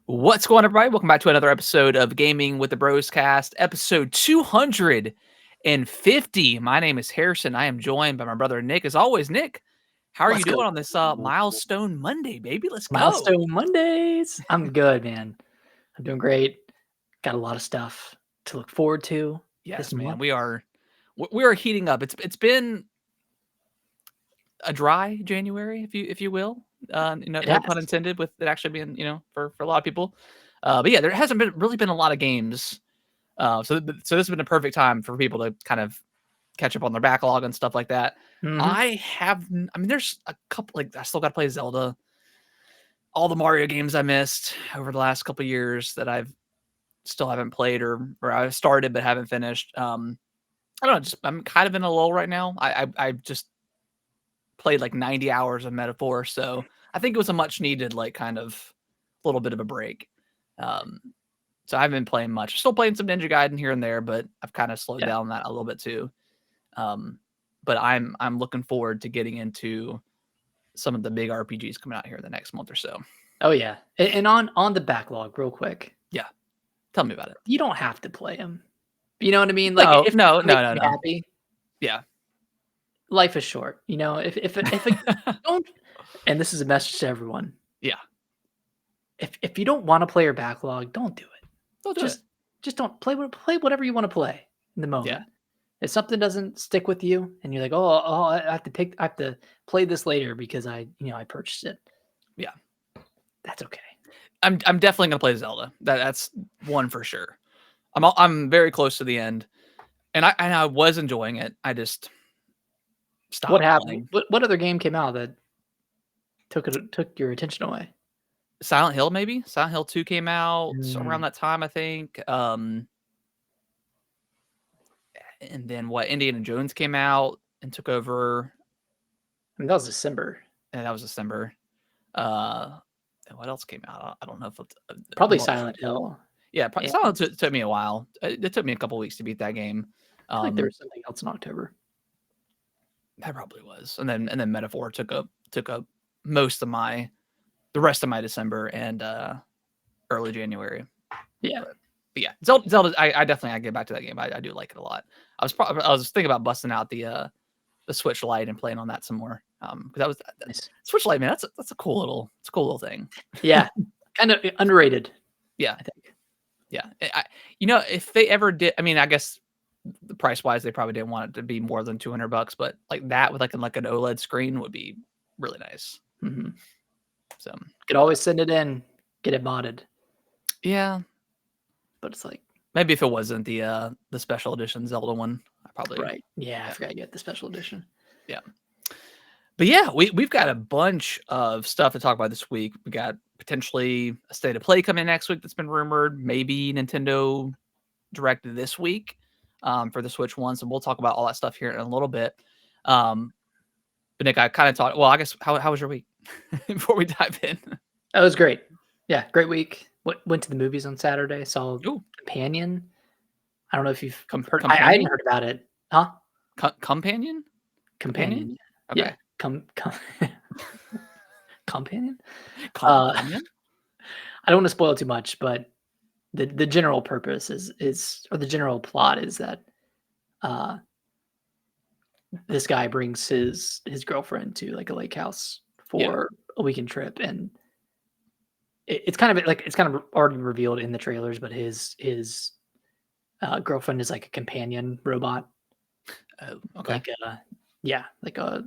What's going on, everybody? Welcome back to another episode of Gaming with the Broscast, episode 250. My name is Harrison. I am joined by my brother Nick. As always, Nick, how are you Let's go. doing on this milestone Monday, baby? Let's go. Milestone Mondays. I'm good, man. I'm doing great. Got a lot of stuff to look forward to. Yes, this man. month. We are heating up. It's been a dry January, if you will. No pun intended, with it actually being for a lot of people. But yeah, there hasn't really been a lot of games. So this has been a perfect time for people to kind of catch up on their backlog and stuff like that. There's a couple, I still got to play Zelda. All the Mario games I missed over the last couple of years that I've still haven't played or I've started but haven't finished. I don't know, I'm kind of in a lull right now. I just played like 90 hours of Metaphor, so I think it was a much needed kind of little bit of a break. So I haven't been playing much. Still playing some Ninja Gaiden here and there, but I've kind of slowed down that a little bit too. But I'm looking forward to getting into some of the big RPGs coming out here in the next month or so. Oh yeah, and on the backlog, real quick. Yeah, tell me about it. You don't have to play them. You know what I mean? No. Happy. Yeah. Life is short. If don't. And this is a message to everyone. Yeah. If you don't want to play your backlog, don't do it. Just don't play whatever you want to play in the moment. Yeah. If something doesn't stick with you and you're like, oh, I have to play this later because I purchased it. Yeah. That's okay. I'm definitely gonna play Zelda. That's one for sure. I'm very close to the end, and I was enjoying it. I just stopped. What happened? What other game came out that took your attention away? Silent Hill, maybe. Silent Hill 2 came out around that time, I think. And then Indiana Jones came out and took over. I mean, that was December. And that was December. And what else came out? I don't know if it's probably Silent Hill. Yeah, Silent Hill took me a while. It took me a couple weeks to beat that game. I think there was something else in October. That probably was. And then Metaphor took up the rest of my December and early January. Yeah. But yeah, Zelda. I definitely get back to that game. I do like it a lot. I was thinking about busting out the Switch Lite and playing on that some more. Because that was nice. Switch Lite, man. That's a cool little thing. Yeah, kind of underrated. Yeah, I think. Yeah, if they ever did, I mean, I guess the price wise, they probably didn't want it to be more than $200, but like that with like an OLED screen would be really nice. Mm-hmm. So you could always send it in, get it modded. Yeah, but it's like maybe if it wasn't the special edition Zelda one, I probably right. Yeah, I forgot to get the special edition. Yeah, but yeah, we've got a bunch of stuff to talk about this week. We got potentially a State of Play coming next week that's been rumored. Maybe Nintendo Direct this week for the Switch one. So we'll talk about all that stuff here in a little bit. But Nick, I kind of talked. Well, I guess how was your week before we dive in? That was great. Yeah, great week. Went to the movies on Saturday. Saw Companion. I don't know if you've heard. I hadn't heard about it. Huh? Companion. Okay. Yeah. Companion. Companion. I don't want to spoil too much, but the general purpose is or the general plot is that this guy brings his girlfriend to like a lake house for a weekend trip, and it's kind of already revealed in the trailers, but his girlfriend is like a companion robot. Okay. Like a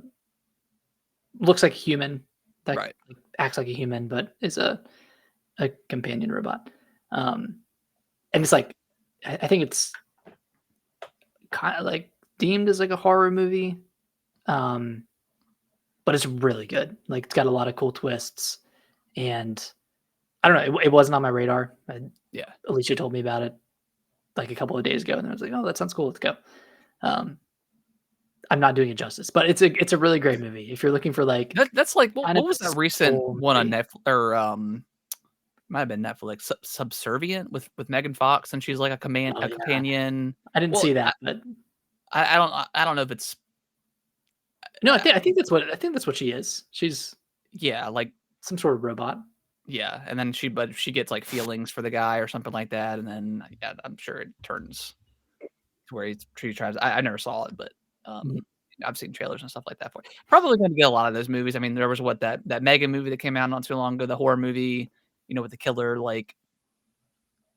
looks like a human that right. acts like a human, but is a companion robot. And it's like I think it's kind of like deemed as like a horror movie, but it's really good. Like it's got a lot of cool twists, and I don't know. It wasn't on my radar. Alicia told me about it like a couple of days ago, and I was like, "Oh, that sounds cool. Let's go." I'm not doing it justice, but it's a really great movie. If you're looking for like that's like what was that recent one on Netflix or might have been Netflix, Subservient with Megan Fox, and she's like a companion. I didn't see that, but I don't know if it's. No, I think that's what she is. She's like some sort of robot. Yeah, and then she gets like feelings for the guy or something like that, and then yeah, I'm sure it turns to where she tries. I never saw it, but Mhm. I've seen trailers and stuff like that for it. Probably going to get a lot of those movies. I mean, there was that Megan movie that came out not too long ago, the horror movie, with the killer like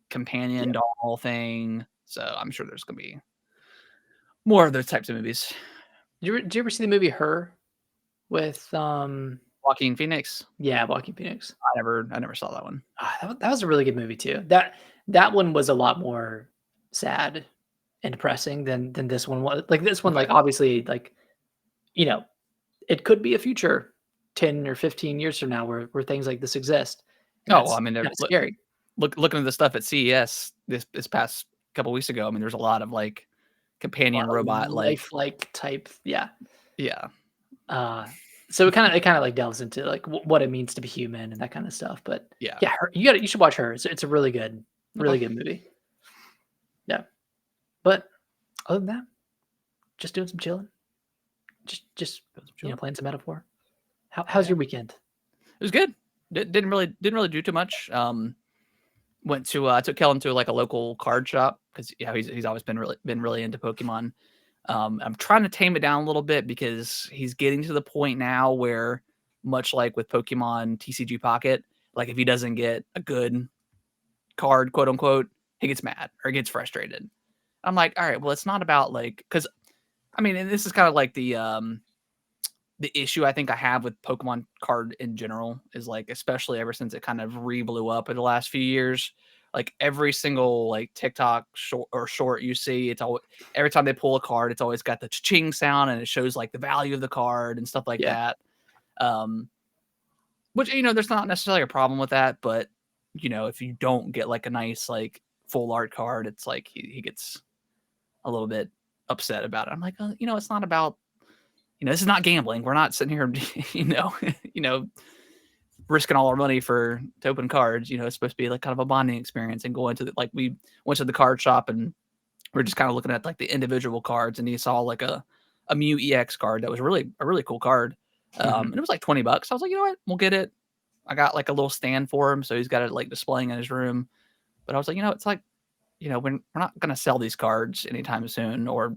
companion Yeah. doll thing. So I'm sure there's going to be more of those types of movies. Did you ever see the movie Her with Joaquin Phoenix. yeah, Joaquin Phoenix? I never saw that one. That was a really good movie too. That one was a lot more sad and depressing than this one was. Like this one, Okay. like obviously, like you know, it could be a future 10 or 15 years from now where things like this exist, and Oh, well, I that's mean, kind of scary. looking at the stuff at CES this past couple weeks ago. I mean, there's a lot of like A companion lot of robot, like lifelike type, yeah. yeah, Uh, so it kind of like delves into like what it means to be human and that kind of stuff. But yeah. yeah, you should watch Her. It's a Okay. really good movie. Yeah, but other than that, just doing some chilling. Just Sure. playing some metaphor. How's Yeah. your weekend? It was good. Didn't really do too much. Went to took Kellen to like a local card shop because he's always been really into Pokemon. I'm trying to tame it down a little bit because he's getting to the point now where, much like with Pokemon TCG Pocket, like if he doesn't get a good card, quote unquote, he gets mad or gets frustrated. I'm like, all right, well, it's not about like, because I mean, and this is kind of like the issue I think I have with Pokemon card in general is like, especially ever since it kind of blew up in the last few years, like every single like TikTok short you see, it's always every time they pull a card, it's always got the ching sound and it shows like the value of the card and stuff like Yeah, that. Um, which there's not necessarily a problem with that, but if you don't get like a nice like full art card, it's like he gets a little bit upset about it. I'm like, it's not about this is not gambling. We're not sitting here, you know, risking all our money to open cards. It's supposed to be like kind of a bonding experience and going to like we went to the card shop and we're just kind of looking at like the individual cards and he saw like a Mew EX card that was really a really cool card. mhm. And it was like $20. I was like, you know what, we'll get it. I got like a little stand for him, so he's got it like displaying in his room. But I was like, it's like, we're not gonna sell these cards anytime soon, or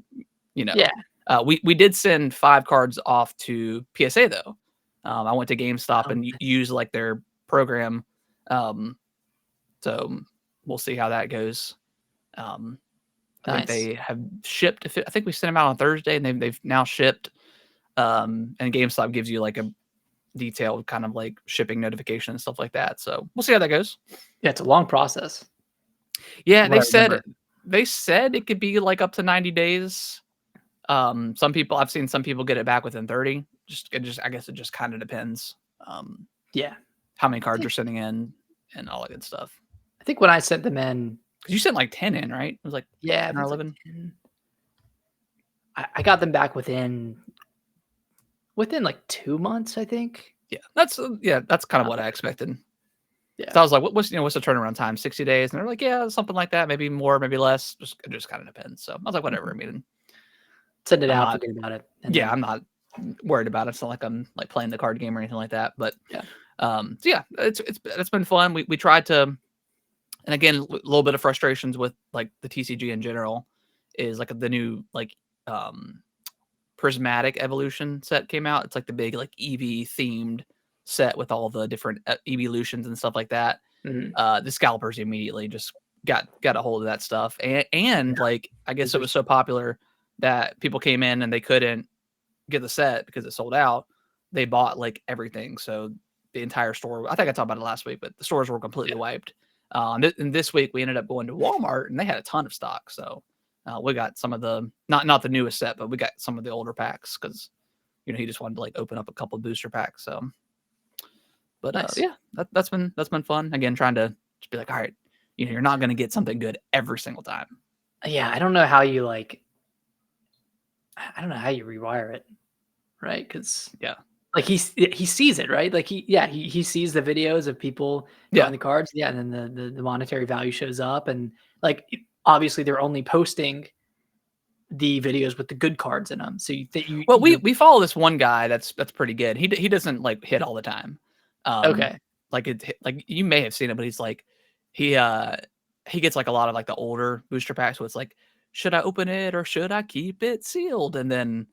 you Yeah, know, we did send 5 cards off to PSA though. I went to GameStop and nice. used like their program, um, so we'll see how that goes. Um, I think Nice. they have shipped. I think we sent them out on Thursday, and they've now shipped. And GameStop gives you like a detailed kind of like shipping notification and stuff like that. So we'll see how that goes. Yeah, it's a long process, Yeah, from what I remember. they said it could be like up to 90 days. I've seen some people get it back within 30. I guess it just kind of depends. Yeah, How many I cards think you're sending in and all that good stuff. I think when I sent them in, Because you sent like 10 in, right? It was like yeah, I 10 or think it's like 11. 10. I got them back within like 2 months, I think. That's kind of Uh, what I expected. yeah, So I was like, what's the turnaround time? 60 days? And they're like, yeah, something like that. Maybe more, maybe less. It just kind of depends. So I was like, whatever. I mhm. mean, Send it I'm out, not, forget about it, and yeah, then I'm not worried about it. It's not like I'm like playing the card game or anything like that. But yeah. so yeah, it's been fun. We tried to, and again, a little bit of frustrations with like the TCG in general is like the new like um prismatic evolution set came out. It's like the big like EV themed set with all the different evolutions and stuff like that. Mhm. The scalpers immediately just got a hold of that stuff, and Yeah, like I guess those it are was so popular that people came in and they couldn't get the set because it sold out. They bought like everything, so the entire store. I think I talked about it last week, but the stores were completely yeah, wiped. And this week we ended up going to Walmart and they had a ton of stock. So we got some of the not the newest set, but we got some of the older packs because he just wanted to like open up a couple booster packs. So, but nice. yeah, that's been fun. Again, trying to just be like, all right, you're not going to get something good every single time. Yeah, I don't know how you like. I don't know how you rewire it, right? Because Yeah, like he sees it, right? Like he sees the videos of people yeah. drawing the cards, yeah, and then the monetary value shows up, and like obviously they're only posting the videos with the good cards in them. So you think Well, we you we follow this one guy that's pretty good. He doesn't like hit all the time. Um, okay? like you may have seen it, but he's like he gets like a lot of like the older booster packs, so it's like, should I open it or should I keep it sealed? And then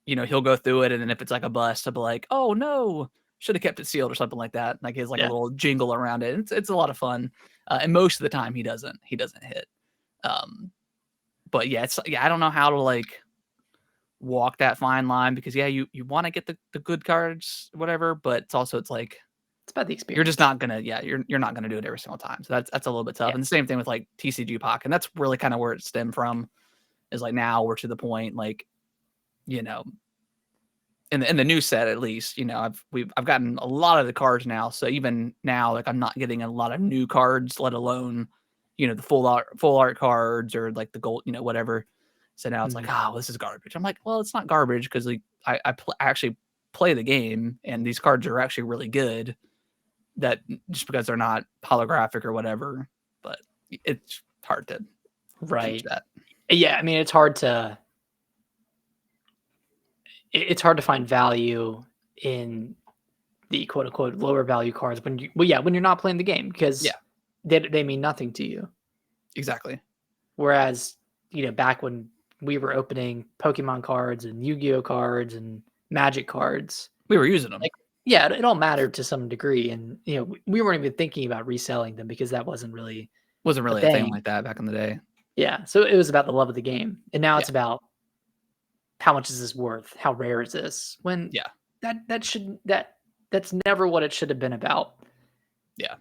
he'll go through it, and then if it's like a bust, he'll be like, oh no, should have kept it sealed or something like that. Like he has like a Yeah. little jingle around it. It's a lot of fun, and most of the time he doesn't hit. But yeah, I don't know how to like walk that fine line, because you want to get the good cards, whatever, but it's like It's about the you're just experience. not gonna you're not gonna do it every single time. So that's a little bit tough. Yeah. And the same thing with like TCG Pocket, and that's really kind of where it stemmed from. Is like now we're to the point like you know in the new set at least, I've gotten a lot of the cards now. So even now, like I'm not getting a lot of new cards, let alone the full art cards or like the gold, whatever. So now it's like, Mhm. oh, this is garbage. I'm like, well, it's not garbage, because like I actually play the game, and these cards are actually really good. That just because they're not holographic or whatever, but it's hard to teach Right. that. Yeah, I mean, it's hard to find value in the quote unquote lower value cards when you're not playing the game, because Yeah, they mean nothing to you. exactly. Whereas, back when we were opening Pokemon cards and Yu-Gi-Oh cards and Magic cards, We were using them. like, yeah, it all mattered to some degree. And, we weren't even thinking about reselling them because that wasn't really Wasn't a really a thing thing. like that back in the day. Yeah. So it was about the love of the game. And now Yeah, it's about how much is this worth? How rare is this? When yeah, that's never what it should have been about. yeah.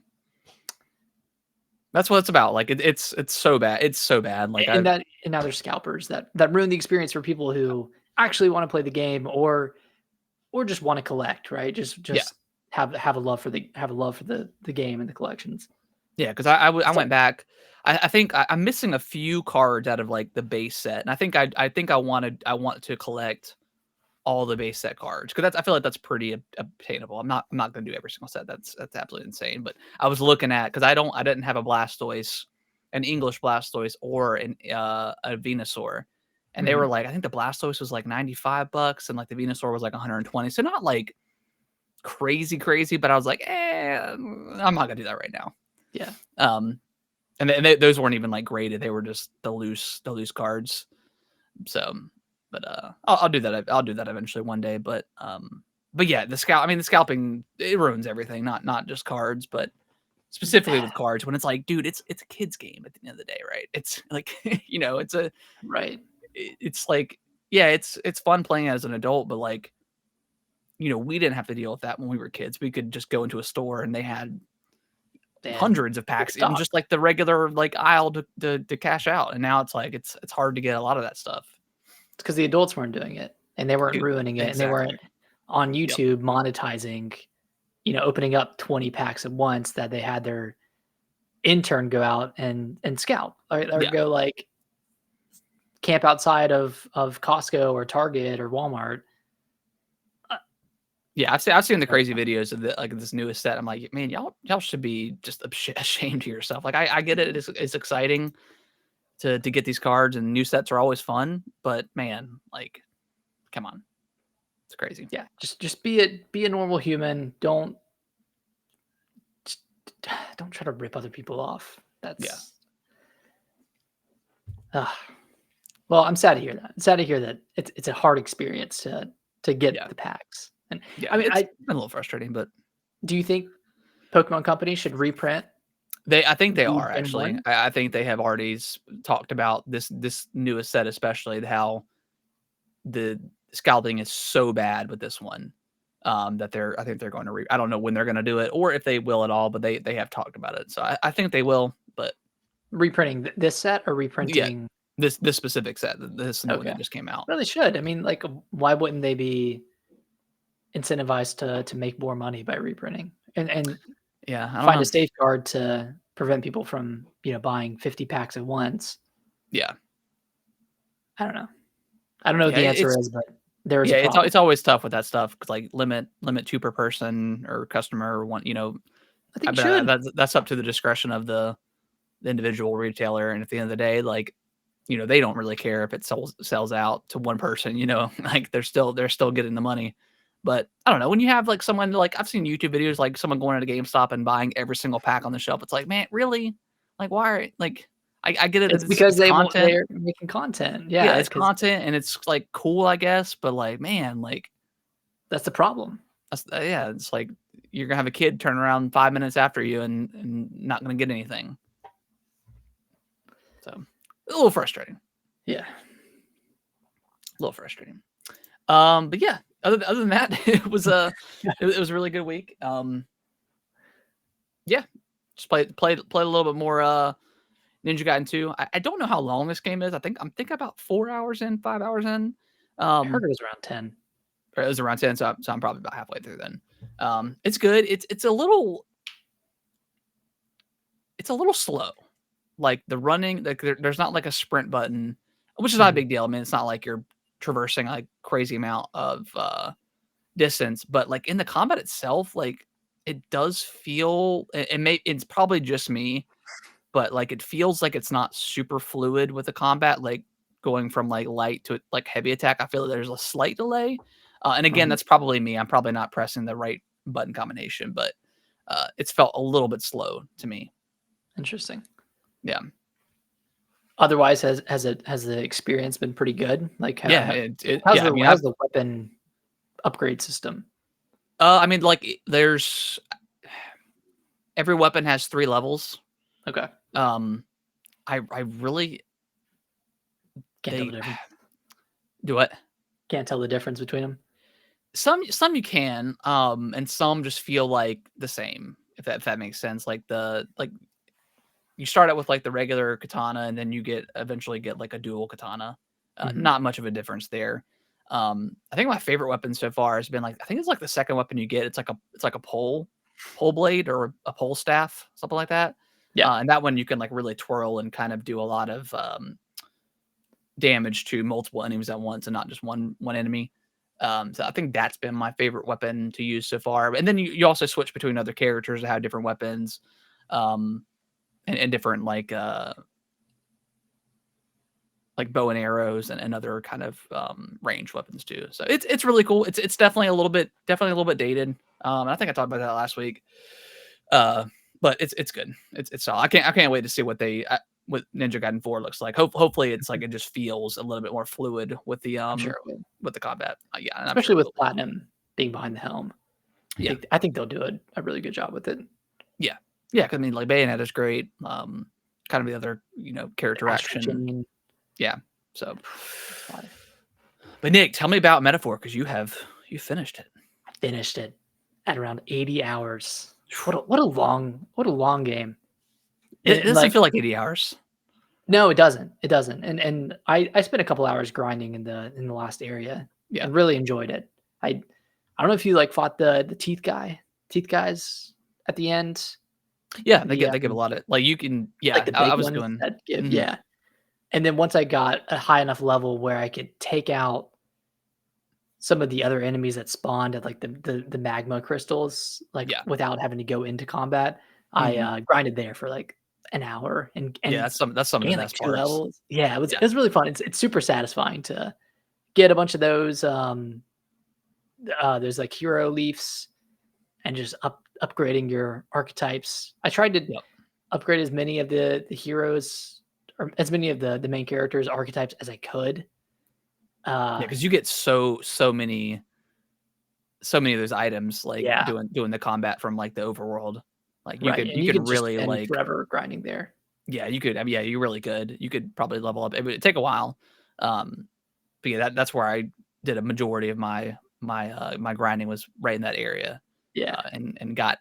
That's what it's about. Like it's so bad. It's so bad. Like And now there's scalpers that ruin the experience for people who actually want to play the game, or just want to collect, right? Just yeah, have a love for the game and the collections. yeah. Because I So went back. I think I'm missing a few cards out of like the base set, and I want to collect all the base set cards, because I feel like that's pretty obtainable. I'm not going to do every single set. That's absolutely insane. But I was looking at, because I didn't have a Blastoise, an English Blastoise, or a Venusaur, and they were mhm, like, I think the Blastoise was like $95, and like the Venusaur was like 120. So not like crazy, but I was like, I'm not gonna do that right now. yeah, Um, and those weren't even like graded; they were just the loose cards. So, but I'll do that. I'll do that eventually one day. But yeah, the scalping, it ruins everything. Not just cards, but specifically with cards. When it's like, dude, it's a kid's game at the end of the day, right? It's like, right. it's like, yeah, it's fun playing as an adult, but like, we didn't have to deal with that when we were kids. We could just go into a store and they had They had hundreds of good packs in stock. just like the regular like aisle to cash out. And now it's like it's hard to get a lot of that stuff. It's because the adults weren't doing it, and they weren't Dude, ruining it, and they exactly. weren't on Yep. YouTube monetizing, opening up 20 packs at once that they had their intern go out and scout, or Yeah. go like camp outside of Costco or Target or Walmart. Uh, Yeah, I've seen the crazy videos of like this newest set. I'm like, man, y'all should be just ashamed of yourself. Like I get it. It's exciting to get these cards, and new sets are always fun, but man, like, come on. It's crazy. Yeah, just be a normal human. Just don't try to rip other people off. Yeah. That's uh, well, I'm sad to hear that. I'm sad to hear that it's a hard experience to get Yeah. the packs. And Yeah. I mean, It's I been a little frustrating, but do you think Pokemon Company should reprint I think they the are Gen actually. 1? I think they have already talked about this newest set, especially how the scouting is so bad with this one, that I think they're going to I don't know when they're going to do it or if they will at all, but they have talked about it. So I think they will, but Reprinting this set or yeah, reprinting? this specific set, this new one Okay. that just came out. Well, they should. I mean, like, why wouldn't they be incentivized to make more money by reprinting and Yeah, I don't find a know. safeguard to prevent people from, buying 50 packs at once? Yeah. I don't know. I don't know what Yeah, the answer is, but there is yeah, a problem. it's always tough with that stuff, 'cause, like, limit 2 per person or customer or one, I think you but should. that's up to the discretion of the individual retailer, and at the end of the day, like, they don't really care if it sells out to one person, like, they're still getting the money. But I don't know, when you have like someone like I've seen YouTube videos like someone going to GameStop and buying every single pack on the shelf. It's like, man, really? Like, why are like I get it that It's because it's content. they're making content. Yeah, Yeah, it's because content and it's like cool, I guess. But like, man, like that's the problem. that's, yeah, it's like you're gonna have a kid turn around 5 minutes after you and not gonna get anything. So a little frustrating. Yeah. A little frustrating. But yeah, other than that, it was it was a really good week. Yeah, just played a little bit more Ninja Gaiden 2. I don't know how long this game is. I'm thinking about 4 hours in, 5 hours in. I heard it was around 10. Or it was around 10, so I'm probably about halfway through then. It's good. It's a little slow. Like the running, like there's not like a sprint button, which is not a big deal. I mean, it's not like you're traversing like crazy amount of distance, but like in the combat itself, like it does feel it's probably just me, but like it feels like it's not super fluid with the combat, like going from like light to like heavy attack. I feel like there's a slight delay. And again, that's probably me. I'm probably not pressing the right button combination, but it's felt a little bit slow to me. Interesting. Yeah. Otherwise, has the experience been pretty good? Like, Yeah. how's the weapon upgrade system? I mean, like there's every weapon has 3 levels. Okay. I really Can't tell the difference. do what? Can't tell the difference between them. Some you can, and some just feel like the same, if that makes sense. Like you start out with like the regular katana, and then you eventually get like a dual katana. Not much of a difference there. I think my favorite weapon so far has been like I think it's like the second weapon you get. It's like a pole blade or a pole staff, something like that. Yeah. And that one you can like really twirl and kind of do a lot of damage to multiple enemies at once and not just one enemy. So I think that's been my favorite weapon to use so far. And then you also switch between other characters that have different weapons, and different like bow and arrows and other kind of range weapons too. So it's really cool. It's definitely a little bit dated. I think I talked about that last week. But it's good. It's solid. I can't wait to see what Ninja Gaiden 4 looks like. Hopefully it's like it just feels a little bit more fluid with the I'm sure it will. with the combat. Yeah, and Especially I'm sure with Platinum being behind the helm. Yeah. I think they'll do a really good job with it. Yeah. Yeah, 'cause I mean like Bayonetta's great. Kind of the other, character action. Yeah. So but Nick, tell me about Metaphor because you finished it. I finished it at around 80 hours. What a long game. It doesn't feel like 80 hours. No, it doesn't. It doesn't. And I spent a couple hours grinding in the last area. Yeah. And really enjoyed it. I don't know if you like fought the teeth guys at the end. Yeah, they give a lot of like you can like the big I was ones doing that give, yeah. And then once I got a high enough level where I could take out some of the other enemies that spawned at like the magma crystals, like without having to go into combat, I grinded there for like an hour and yeah, that's some of the best like 2 parts. levels. Yeah, it was really fun. It's super satisfying to get a bunch of those. There's like hero leaves and just upgrading your archetypes. I tried to upgrade as many of the heroes or as many of the main characters archetypes as I could. Because you get so many of those items like doing the combat from like the overworld. Like you could really like forever grinding there. Yeah, you could. I mean, yeah, you really could. You could probably level up. It would take a while. But yeah, that's where I did a majority of my grinding was right in that area. Yeah, and got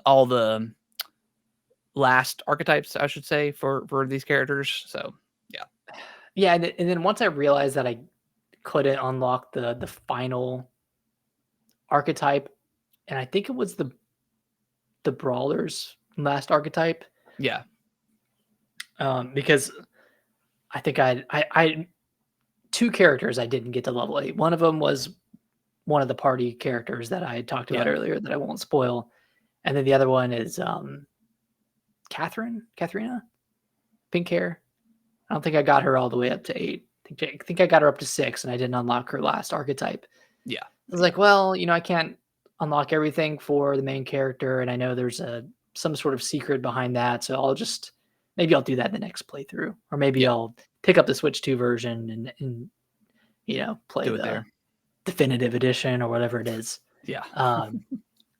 all the last archetypes, I should say, for these characters. So yeah, and then once I realized that I couldn't unlock the final archetype, and I think it was the brawler's last archetype. Yeah. Because I think I 2 characters I didn't get to level 8. One of them was one of the party characters that I had talked about earlier that I won't spoil, and then the other one is Katharina, pink hair. I don't think I got her all the way up to 8. I think I got her up to 6, and I didn't unlock her last archetype. Yeah. was like, well, I can't unlock everything for the main character, and I know there's some sort of secret behind that, so maybe I'll do that in the next playthrough, or maybe Yeah, I'll pick up the Switch 2 version and play do it the there. definitive edition or whatever it is. Yeah,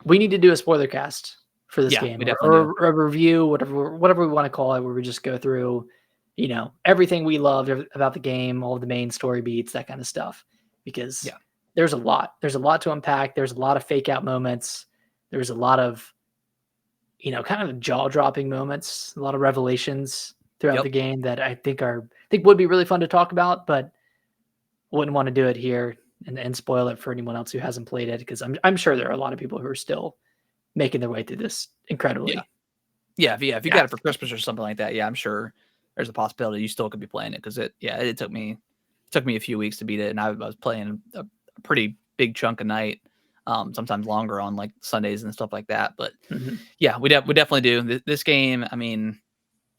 We need to do a spoiler cast for this yeah, game, we or, definitely do. or a review, whatever we want to call it, where we just go through, everything we loved about the game, all the main story beats, that kind of stuff. Because Yeah, there's a lot. There's a lot to unpack. There's a lot of fake out moments. There's a lot of, kind of jaw dropping moments, a lot of revelations throughout yep, the game that I think would be really fun to talk about, but wouldn't want to do it here and spoil it for anyone else who hasn't played it, because I'm sure there are a lot of people who are still making their way through this yeah, incredibly. yeah. If you got it for Christmas or something like that, yeah, I'm sure there's a possibility you still could be playing it because it took me a few weeks to beat it, and I was playing a pretty big chunk a night, sometimes longer on like Sundays and stuff like that. But Mhm. yeah, we definitely do this game. I mean,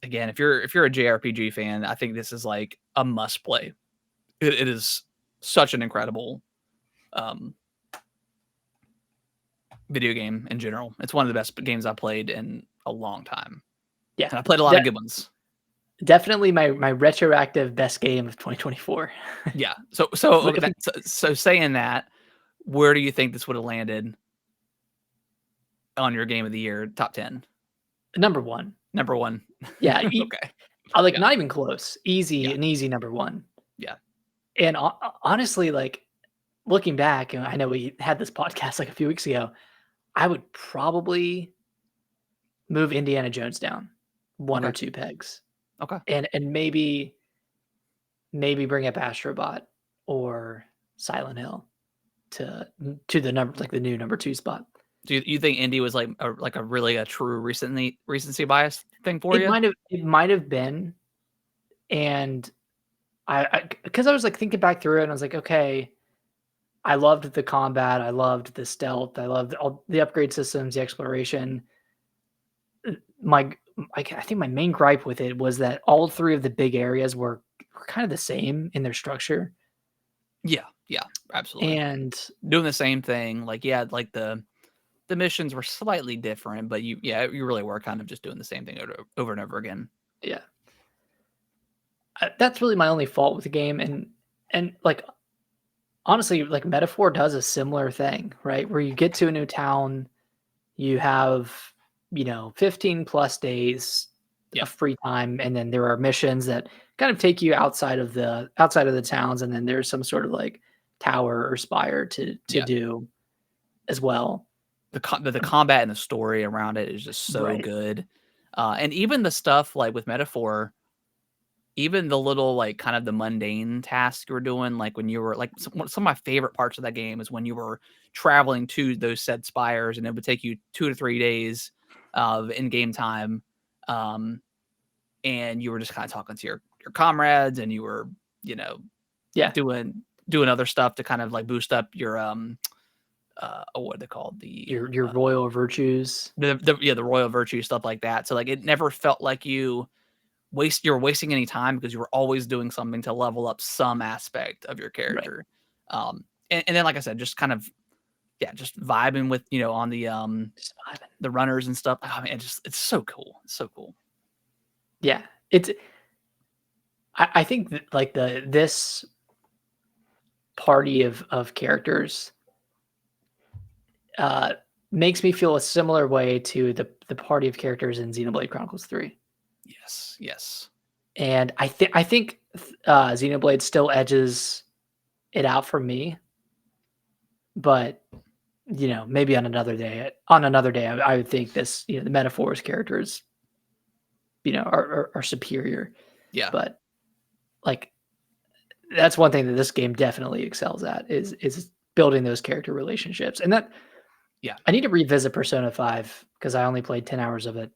again, if you're a JRPG fan, I think this is like a must play. It is such an incredible um, video game in general. It's one of the best games I've played in a long time, Yeah, and I played a lot of de- good ones. definitely my retroactive best game of 2024. Yeah. So If okay, we- so saying that, where do you think this would have landed on your game of the year top 10? Number one. Number one. Yeah, Okay. I like Yeah. not even close. Yeah. An easy number one. Yeah. And honestly, like looking back, and I know we had this podcast like a few weeks ago, I would probably move Indiana Jones down one or Okay. two pegs, Okay. and maybe bring up Astrobot or Silent Hill to the number, like the new number two spot. Do you think indie was like a really a true recency bias thing for you? It might have been, and because I was like thinking back through it, and I was like, okay, I loved the combat, I loved the stealth, I loved all the upgrade systems, the exploration. My I think my main gripe with it was that all three of the big areas were kind of the same in their structure, Yeah. Yeah. Absolutely. and Doing the same thing. Like yeah, like the missions were slightly different, but you really were kind of just doing the same thing over and over again. yeah, that's really my only fault with the game, and like honestly, like Metaphor does a similar thing, right? Where you get to a new town, you have 15 plus days Yeah. of free time, and then there are missions that kind of take you outside of the towns, and then there's some sort of like tower or spire to Yeah. do as well. The combat and the story around it is just so Right. good. And even the stuff like with Metaphor, even the little like kind of the mundane tasks you were doing, like when you were like some of my favorite parts of that game is when you were traveling to those said spires and it would take you 2 to 3 days of in-game time. Um, and you were just kind of talking to your comrades and you were, you know, Yeah. doing other stuff to kind of like boost up your what are they called? Your royal virtues. The royal virtue, stuff like that. So like it never felt like you're wasting any time because you were always doing something to level up some aspect of your Right. character. And then like I said, just kind of just vibing with on Just vibing. the runners and stuff. I mean, it's so cool. It's so cool. Yeah. I think that like this party of characters uh makes me feel a similar way to the party of characters in Xenoblade Chronicles 3. Yes, yes. And I think Xenoblade still edges it out for me, but maybe on another day. I would think this, the Metaphors characters, are superior. Yeah. But like that's one thing that this game definitely excels at is building those character relationships. And that Yeah. I need to revisit Persona 5 because I only played 10 hours of it.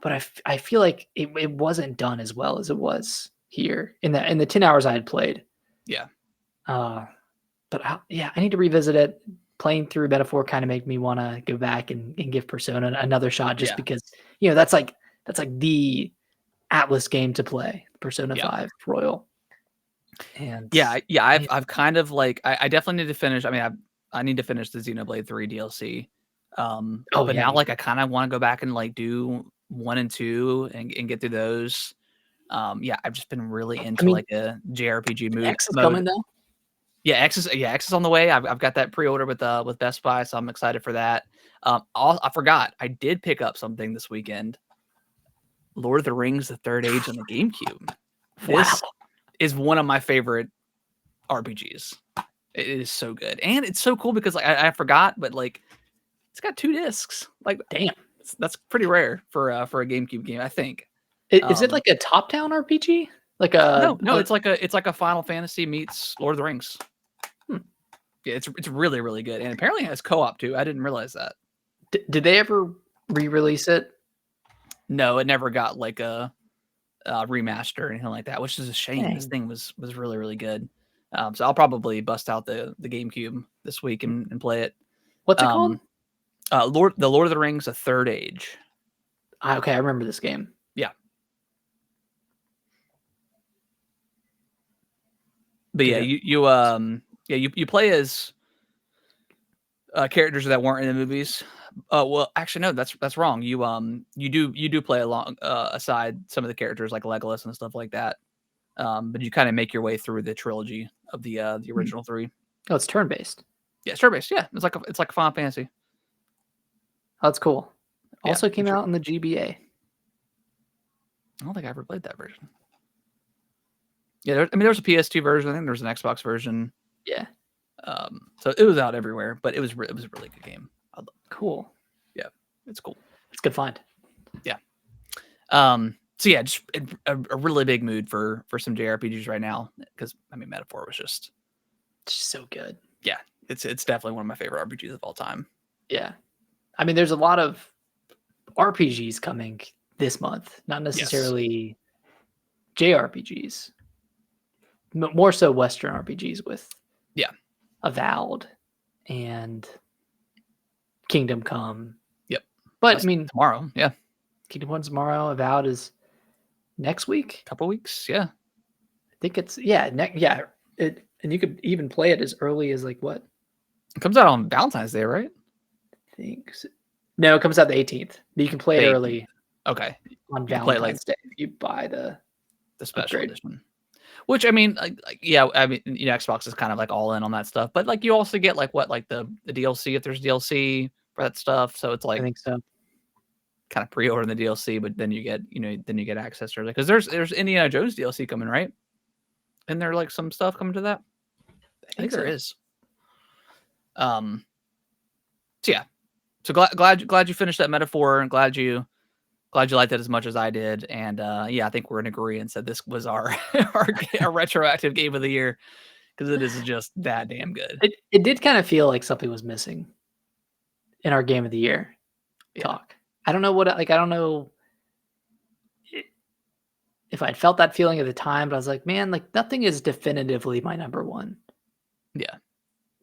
But I feel like it wasn't done as well as it was here in the 10 hours I had played. Yeah. But I need to revisit it. Playing through Metaphor kind of made me want to go back and give Persona another shot, just Yeah. because that's like the Atlas game to play, Persona Yeah. 5 Royal. And I've kind of like I definitely need to finish. I mean, I need to finish the Xenoblade 3 DLC. oh But yeah, now like I kind of want to go back and like do 1 and 2 and get through those. I've just been really I into mean, like a JRPG X is mode. coming though. X is on the way. I've got that pre-order with Best Buy, so I'm excited for that. I forgot I did pick up something this weekend. Lord of the Rings: The Third Age on the GameCube. Wow. This is one of my favorite RPGs. It is so good, and it's so cool because like I forgot, but like it's got 2 discs. Like Damn. that's pretty rare for a GameCube game, I think. Is it like a top-down RPG? Like No, it's like a Final Fantasy meets Lord of the Rings. Hmm. Yeah, it's really really good, and apparently it has co-op too. I didn't realize that. Did they ever re-release it? No, it never got like a remaster or anything like that, which is a shame. Dang. This thing was really really good. So I'll probably bust out the GameCube this week and play it. What's it called? Lord of the Rings: A Third Age. Okay, I remember this game. Yeah. But yeah, you play as characters that weren't in the movies. Well, actually, no, that's wrong. You do play along aside some of the characters like Legolas and stuff like that. But you kind of make your way through the trilogy of the original 3. Oh, it's turn-based. Yeah, turn-based. Yeah, it's like Final Fantasy. Oh, that's cool. Yeah, Also came out in the GBA. I don't think I ever played that version. Yeah, there's a PS2 version. I think there's an Xbox version. Yeah. So it was out everywhere, but it was a really good game. Cool. Yeah, it's cool. It's a good find. Yeah. So yeah, just a really big mood for some JRPGs right now because I mean, Metaphor was just so good. Yeah, it's definitely one of my favorite RPGs of all time. Yeah, I mean, there's a lot of RPGs coming this month, not necessarily JRPGs, more so Western RPGs with Avowed and Kingdom Come. Yep. But That's I mean, tomorrow. Yeah. Kingdom Come's tomorrow. Avowed is next week. Couple weeks. Yeah. I think it's and you could even play it as early as like what? It comes out on Valentine's Day, right? I think so. No, it comes out the 18th. But you can play it early. Okay. On Valentine's Day if you buy the special edition. Which I mean, Xbox is kind of like all in on that stuff, but like you also get like the DLC if there's DLC for that stuff. So it's like I think so. Kind of pre-ordering the DLC, but then you get access early because there's Indiana Jones DLC coming, right? And there like some stuff coming to that. I think there is. So yeah. So glad you finished that Metaphor, and glad you liked it as much as I did. And I think we're in agreement that this was our our retroactive game of the year because it is just that damn good. It did kind of feel like something was missing in our game of the year talk. I don't know I don't know if I'd felt that feeling at the time, but I was like, man, like nothing is definitively my number one. Yeah.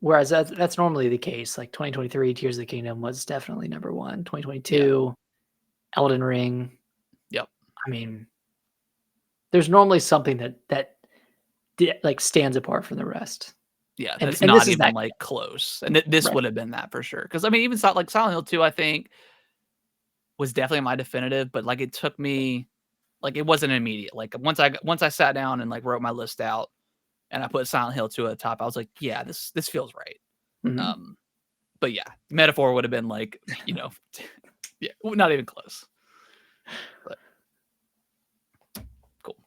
Whereas that's normally the case. Like 2023, Tears of the Kingdom was definitely number one. 2022, Elden Ring. Yep. I mean, there's normally something that like stands apart from the rest. Yeah, and not even like close. And this would have been that for sure. Because I mean, even like Silent Hill 2, I think was definitely my definitive, but like it took me, like it wasn't immediate. Like once I sat down and like wrote my list out, and I put Silent Hill 2 at the top, I was like, yeah, this feels right. Mm-hmm. But yeah, Metaphor would have been like, yeah, not even close. But cool.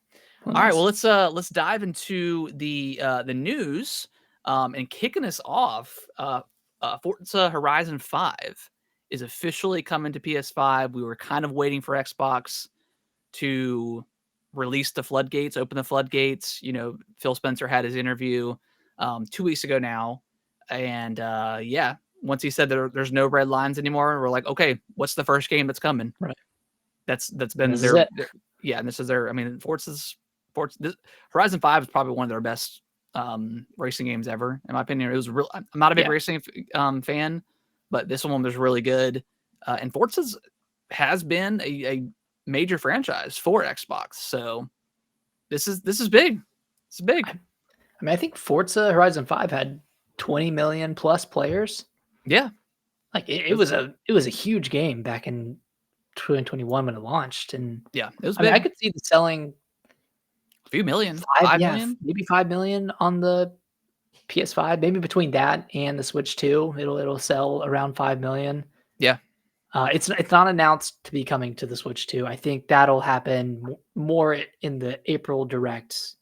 All right, well let's dive into the news. And kicking us off, Forza Horizon 5 is officially coming to PS5. We were kind of waiting for Xbox to release the floodgates, open the floodgates. Phil Spencer had his interview 2 weeks ago now. And once he said that there's no red lines anymore, we're like, okay, what's the first game that's coming? Right. That's been their and this is their, I mean, Horizon 5 is probably one of their best racing games ever, in my opinion. It was real. I'm not a big racing fan, but this one was really good. And Forza's has been a major franchise for Xbox, so this is big. It's big. I mean, I think Forza Horizon 5 had 20 million plus players. Yeah. Like it was a huge game back in 2021 when it launched, and Yeah. It was I mean, I big. could see the selling A few million. 5, 5 yeah, million. maybe 5 million on the PS5. Maybe between that and the Switch 2, it'll sell around 5 million. Yeah. It's not announced to be coming to the Switch 2. I think that'll happen more in the April directs.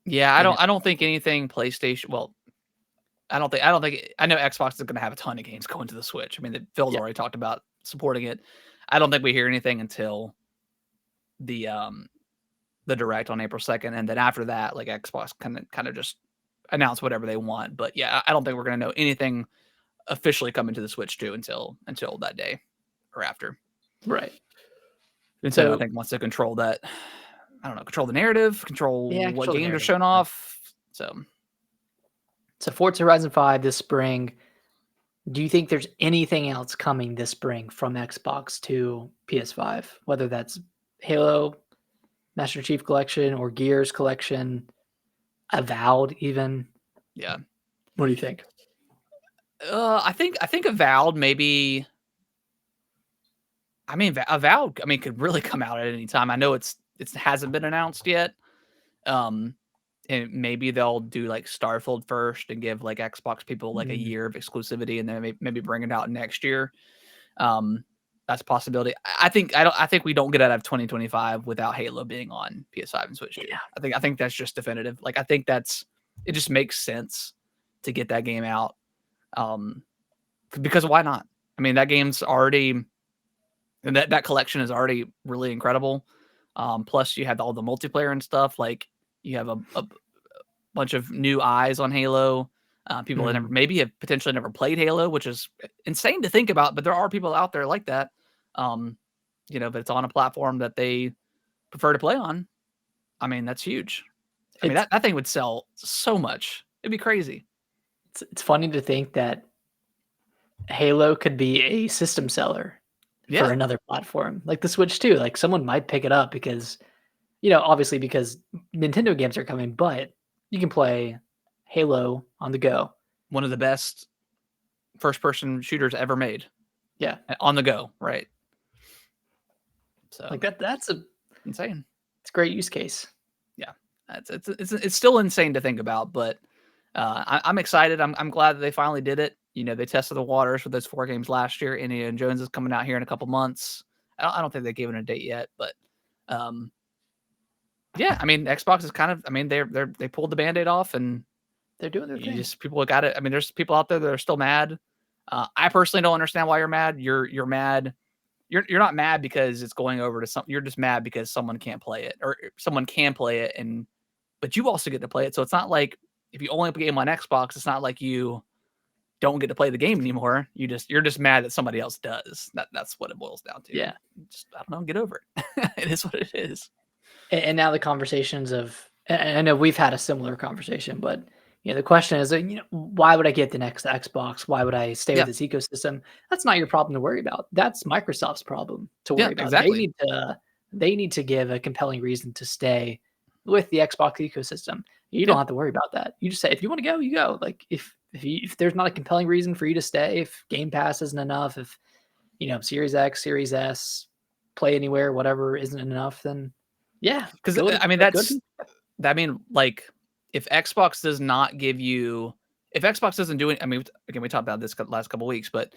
Yeah. Than I don't think anything PlayStation. Well, I don't think. I know Xbox is going to have a ton of games going to the Switch. I mean, Phil's yeah, already talked about supporting it. I don't think we hear anything until the direct on April 2nd, and then after that, like Xbox kind of just announce whatever they want. But yeah, I don't think we're going to know anything officially coming to the Switch 2 until that day or after. right. Nintendo, I So think, wants to control that. I don't know, control the narrative, control what control the games are narrative. shown off. So So Forza Horizon 5 this spring. Do you think there's anything else coming this spring from Xbox to PS5? Whether that's Halo, Master Chief Collection, or Gears Collection, Avowed even? yeah, What do you think? I think Avowed maybe. I mean, Avowed. I mean, could really come out at any time. I know it hasn't been announced yet. Um, and maybe they'll do like Starfield first and give like Xbox people like a Mm, year of exclusivity, and then maybe bring it out next year. Um, that's a possibility. I think we don't get out of 2025 without Halo being on PS5 and Switch 2. yeah, I think that's just definitive. Like I think it just makes sense to get that game out. Um, because why not? I mean, that game's already and that collection is already really incredible. Plus you have all the multiplayer and stuff. Like you have a bunch of new eyes on Halo. People that mm, maybe have potentially never played Halo, which is insane to think about, but there are people out there like that. Um, but it's on a platform that they prefer to play on. I mean, that's huge. I mean, it's that thing would sell so much. It'd be crazy. it's funny to think that Halo could be a system seller for Yeah. another platform, like the Switch too. Like someone might pick it up because, obviously because Nintendo games are coming, but you can play Halo on the go. One of the best first person shooters ever made Yeah, on the go. Right. So like that's a insane. it's a great use case. Yeah. It's still insane to think about, but I'm excited. I'm glad that they finally did it. They tested the waters with those 4 games last year. Indiana Jones is coming out here in a couple months. I don't think they gave it a date yet, but um, yeah, I mean, Xbox is kind of. I mean, they pulled the Band-Aid off, and They're doing their you thing. just people got it. I mean, there's people out there that are still mad. I personally don't understand why you're mad. You're mad. You're not mad because it's going over to some. You're just mad because someone can't play it, or someone can play it, but you also get to play it. So it's not like if you only play a game on Xbox, it's not like you don't get to play the game anymore. You're just mad that somebody else does. That's what it boils down to. Yeah, Just I don't know, get over it. It is what it is. and now the conversations of, and I know we've had a similar conversation, but the question is, why would I get the next Xbox? Why would I stay with Yeah. this ecosystem? That's not your problem to worry about. That's Microsoft's problem to Yeah, worry about. exactly. They need to give a compelling reason to stay with the Xbox ecosystem. You don't Yeah. have to worry about that. You just say if you want to go, you go. Like if there's not a compelling reason for you to stay, if Game Pass isn't enough, if Series X, Series S, Play Anywhere, whatever isn't enough, then yeah, Because go to I mean go to like if Xbox does not give you if Xbox doesn't do it, I mean again we talked about this last couple weeks, but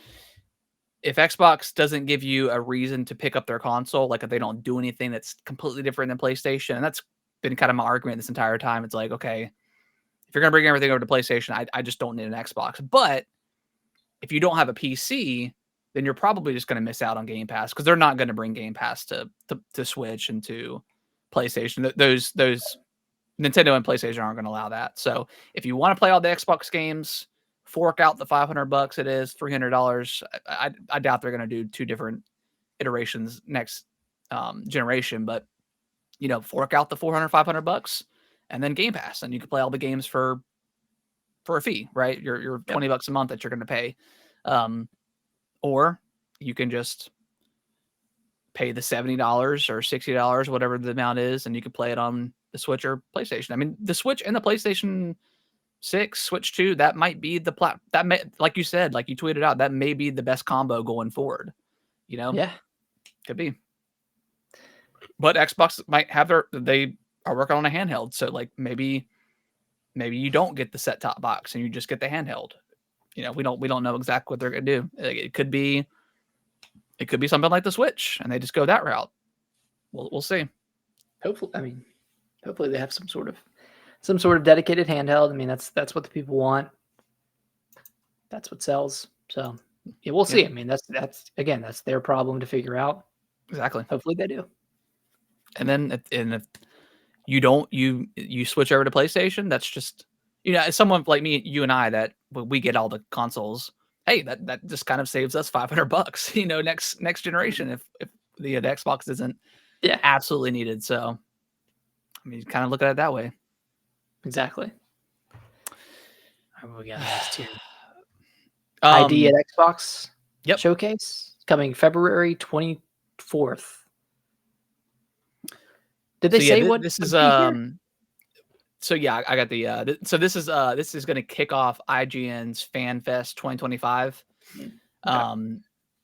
if Xbox doesn't give you a reason to pick up their console, like if they don't do anything that's completely different than PlayStation, and that's been kind of my argument this entire time. It's like, okay, if you're gonna bring everything over to PlayStation, I just don't need an Xbox. But if you don't have a PC, then you're probably just gonna miss out on Game Pass because they're not gonna bring Game Pass to Switch and to PlayStation. Those Nintendo and PlayStation aren't gonna allow that. So if you want to play all the Xbox games, fork out the $500 it is, $300. I doubt they're gonna do 2 different iterations next generation, but fork out the 400, $500 and then Game Pass, and you can play all the games for a fee, right? Your Yep. $20 a month that you're going to pay, um, or you can just pay the $70 or $60, whatever the amount is, and you can play it on the Switch or PlayStation. I mean, the Switch and the PlayStation 6, Switch 2, that might be that may, like you said, like you tweeted out, that may be the best combo going forward. You know, Yeah, could be. But Xbox might have they are working on a handheld, so like maybe you don't get the set top box and you just get the handheld. You know, we don't know exactly what they're gonna do. Like, it could be something like the Switch, and they just go that route. We'll see. Hopefully they have some sort of dedicated handheld. I mean, that's what the people want. That's what sells. So yeah, we'll see. I mean, that's again, that's their problem to figure out. Exactly. Hopefully they do. And then if you don't you switch over to PlayStation, that's just, as someone like me, you and I, that we get all the consoles. Hey, that just kind of saves us $500, next generation if the Xbox isn't absolutely needed. So I mean, you kind of look at it that way. Exactly. All right, we got next here. ID at Xbox showcase coming February 24th. Did they say what this is? So yeah, I got the. So this is going to kick off IGN's FanFest 2025. Okay.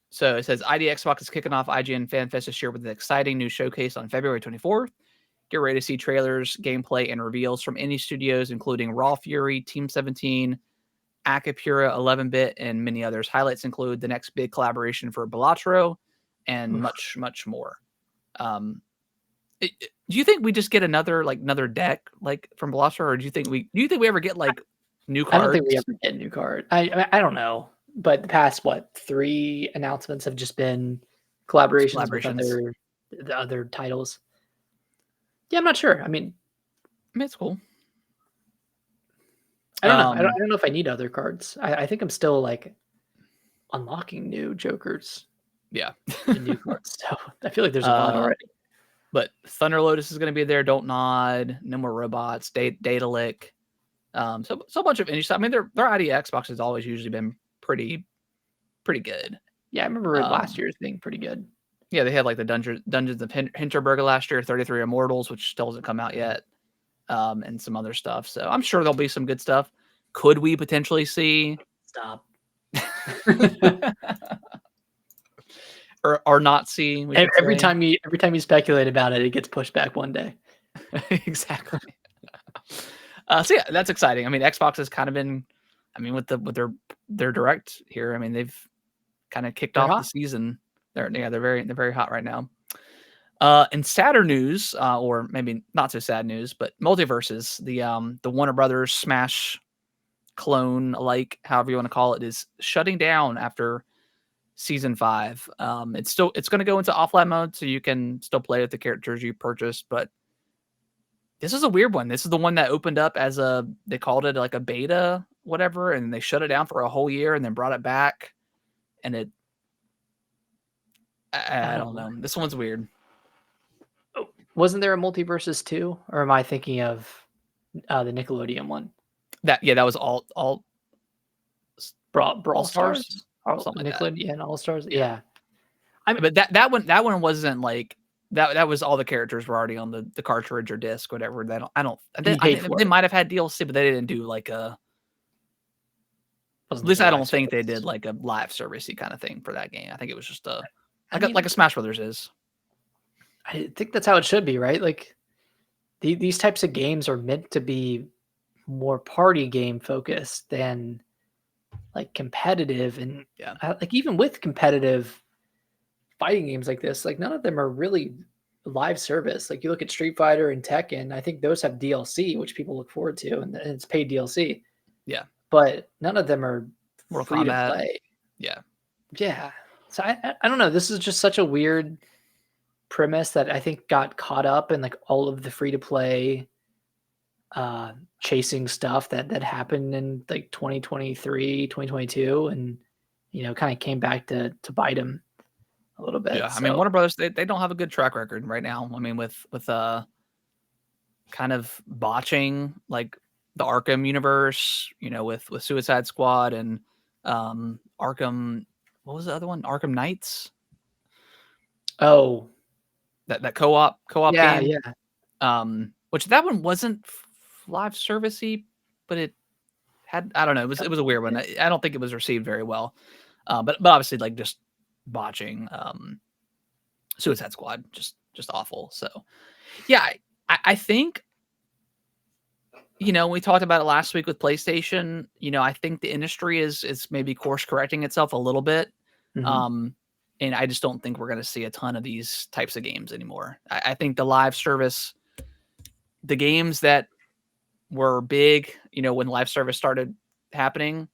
So it says ID Xbox is kicking off IGN FanFest this year with an exciting new showcase on February 24th. Get ready to see trailers, gameplay, and reveals from indie studios, including Raw Fury, Team 17, Akapura, 11-Bit, and many others. Highlights include the next big collaboration for Balatro and much, much more. Do you think we just get another deck like from Balatro, or do you think we ever get like new cards? I don't think we ever get new cards. I don't know, but the past 3 announcements have just been collaborations with the other titles. Yeah, I'm not sure. I mean, it's cool. I don't know. I don't know if I need other cards. I think I'm still like unlocking new Jokers. Yeah, and new cards. So I feel like there's a lot already. But Thunder Lotus is going to be there. Don't Nod, No More Robots, Datalic. So a bunch of indie stuff. I mean, their ID Xbox has always usually been pretty good. Yeah, I remember last year's being pretty good. Yeah, they had like the Dungeons of Hinterberg last year, 33 Immortals, which still hasn't come out yet, and some other stuff. So I'm sure there'll be some good stuff. Could we potentially see? Stop. or not see? Every time you speculate about it, it gets pushed back one day. Exactly. So yeah, that's exciting. I mean, Xbox has kind of been, I mean, with their direct here, I mean, they've kind of kicked off the season. They're very hot right now. In sadder news, or maybe not so sad news, but Multiverses, the Warner Brothers Smash clone, like however you want to call it, is shutting down after season 5. It's going to go into offline mode, so you can still play with the characters you purchased, but this is a weird one. This is the one that opened up as they called it like a beta, whatever, and they shut it down for a whole year and then brought it back. And I don't know. This one's weird. Wasn't there a Multiverses 2, or am I thinking of the Nickelodeon one? That was all Brawl Stars? Something like Nickelodeon All Stars. Yeah. I mean, but that one wasn't like that was all the characters were already on the cartridge or disc, whatever. I think they might have had DLC, but they didn't do like a. At least I don't think they did like a live servicey kind of thing for that game. I think it was just like a Smash Brothers is. I think that's how it should be, right? Like these types of games are meant to be more party game focused than like competitive. And like even with competitive fighting games like this, like none of them are really live service. Like you look at Street Fighter and Tekken, I think those have DLC, which people look forward to, and it's paid DLC. Yeah, but none of them are free to play. Yeah. So I don't know. This is just such a weird premise that I think got caught up in like all of the free to play chasing stuff that happened in like 2023, 2022, and kind of came back to bite them a little bit. Yeah, I mean, Warner Brothers, they don't have a good track record right now. I mean, with kind of botching like the Arkham universe, with Suicide Squad and Arkham. What was the other one? Arkham Knights. Oh, that co-op game. Yeah. Which that one wasn't live servicey, but it I don't know. It was a weird one. I don't think it was received very well. But obviously like just botching Suicide Squad just awful. So yeah, I think we talked about it last week with PlayStation. I think the industry is maybe course correcting itself a little bit. Mhm. And I just don't think we're going to see a ton of these types of games anymore. I think the live service, the games that were big, when live service started happening,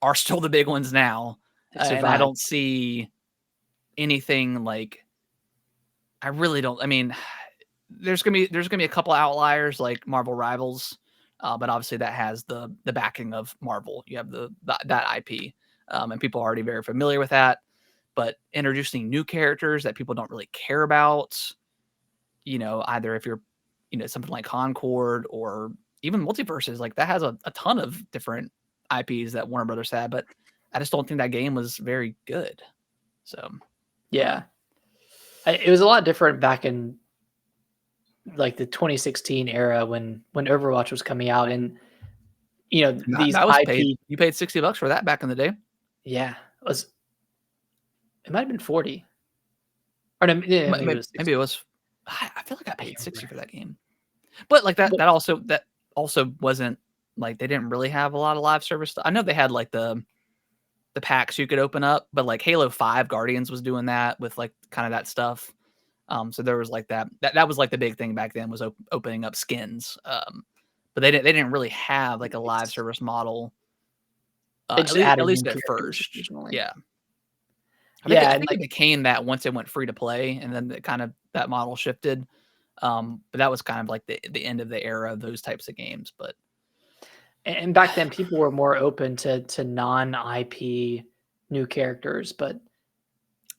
are still the big ones now. It And I survived. don't see anything like. I really don't. I mean, there's gonna be a couple outliers like Marvel Rivals, but obviously that has the backing of Marvel. You have that IP, and people are already very familiar with that. But introducing new characters that people don't really care about, either if you're, something like Concord or even Multiverses, like that has a ton of different IPs that Warner Brothers had, but I just don't think that game was very good. So Yeah. It was a lot different back in like the 2016 era when Overwatch was coming out, and these that was paid. IP. You paid $60 for that back in the day. Yeah, it might have been 40, or no, yeah, maybe it was Maybe 60. it was. I feel like I I paid can't 60 remember. for that game, but like But that also wasn't like they didn't really have a lot of live service stuff. I know they had like the packs you could open up, but like Halo 5 Guardians was doing that with like kind of that stuff. So there was like that was like the big thing back then was opening up skins. But they didn't really have like a live service model. they just added At new least at characters first, occasionally. yeah. Yeah, I and think it like, became that once it went free to play, and then that model shifted. But that was kind of like the end of the era of those types of games. But and back then people were more open to non-IP new characters, but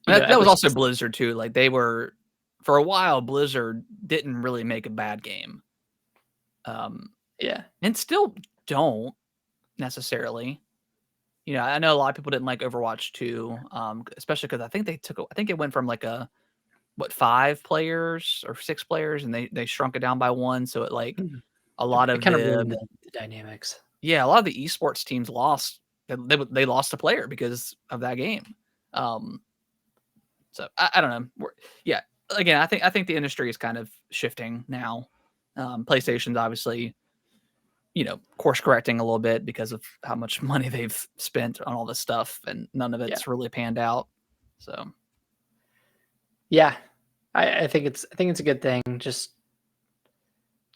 that ever was also since. Blizzard too. Like they were for a while, Blizzard didn't really make a bad game, Yeah. and still don't necessarily. I know a lot of people didn't like Overwatch 2, especially because I think it went from like a 5 players or 6 players, and they shrunk it down by 1. So it like Mhm. a lot It of kind of ruined the dynamics. a lot of the esports teams lost. They lost a player because of that game. Um, so I don't know. Yeah, again, I think the industry is kind of shifting now. PlayStation's obviously course correcting a little bit because of how much money they've spent on all this stuff, and none of Yeah. it's really panned out. So Yeah. I think it's a good thing. Just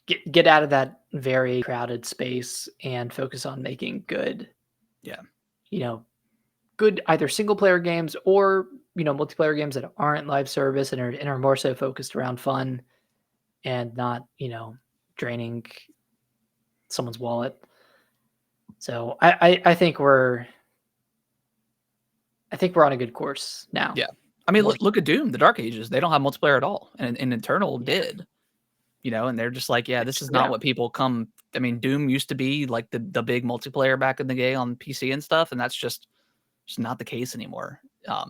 get out of that very crowded space and focus on making good, yeah, you know, good either single player games or, multiplayer games that aren't live service and are more so focused around fun and not, draining someone's wallet. So I think we're on a good course now. yeah. I mean, More look at Doom, the Dark Ages. They don't have multiplayer at all, and Eternal Yeah. did. And they're just like, yeah, It's this is not yeah. what people come. I mean, Doom used to be like the big multiplayer back in the day on PC and stuff, and that's just not the case anymore.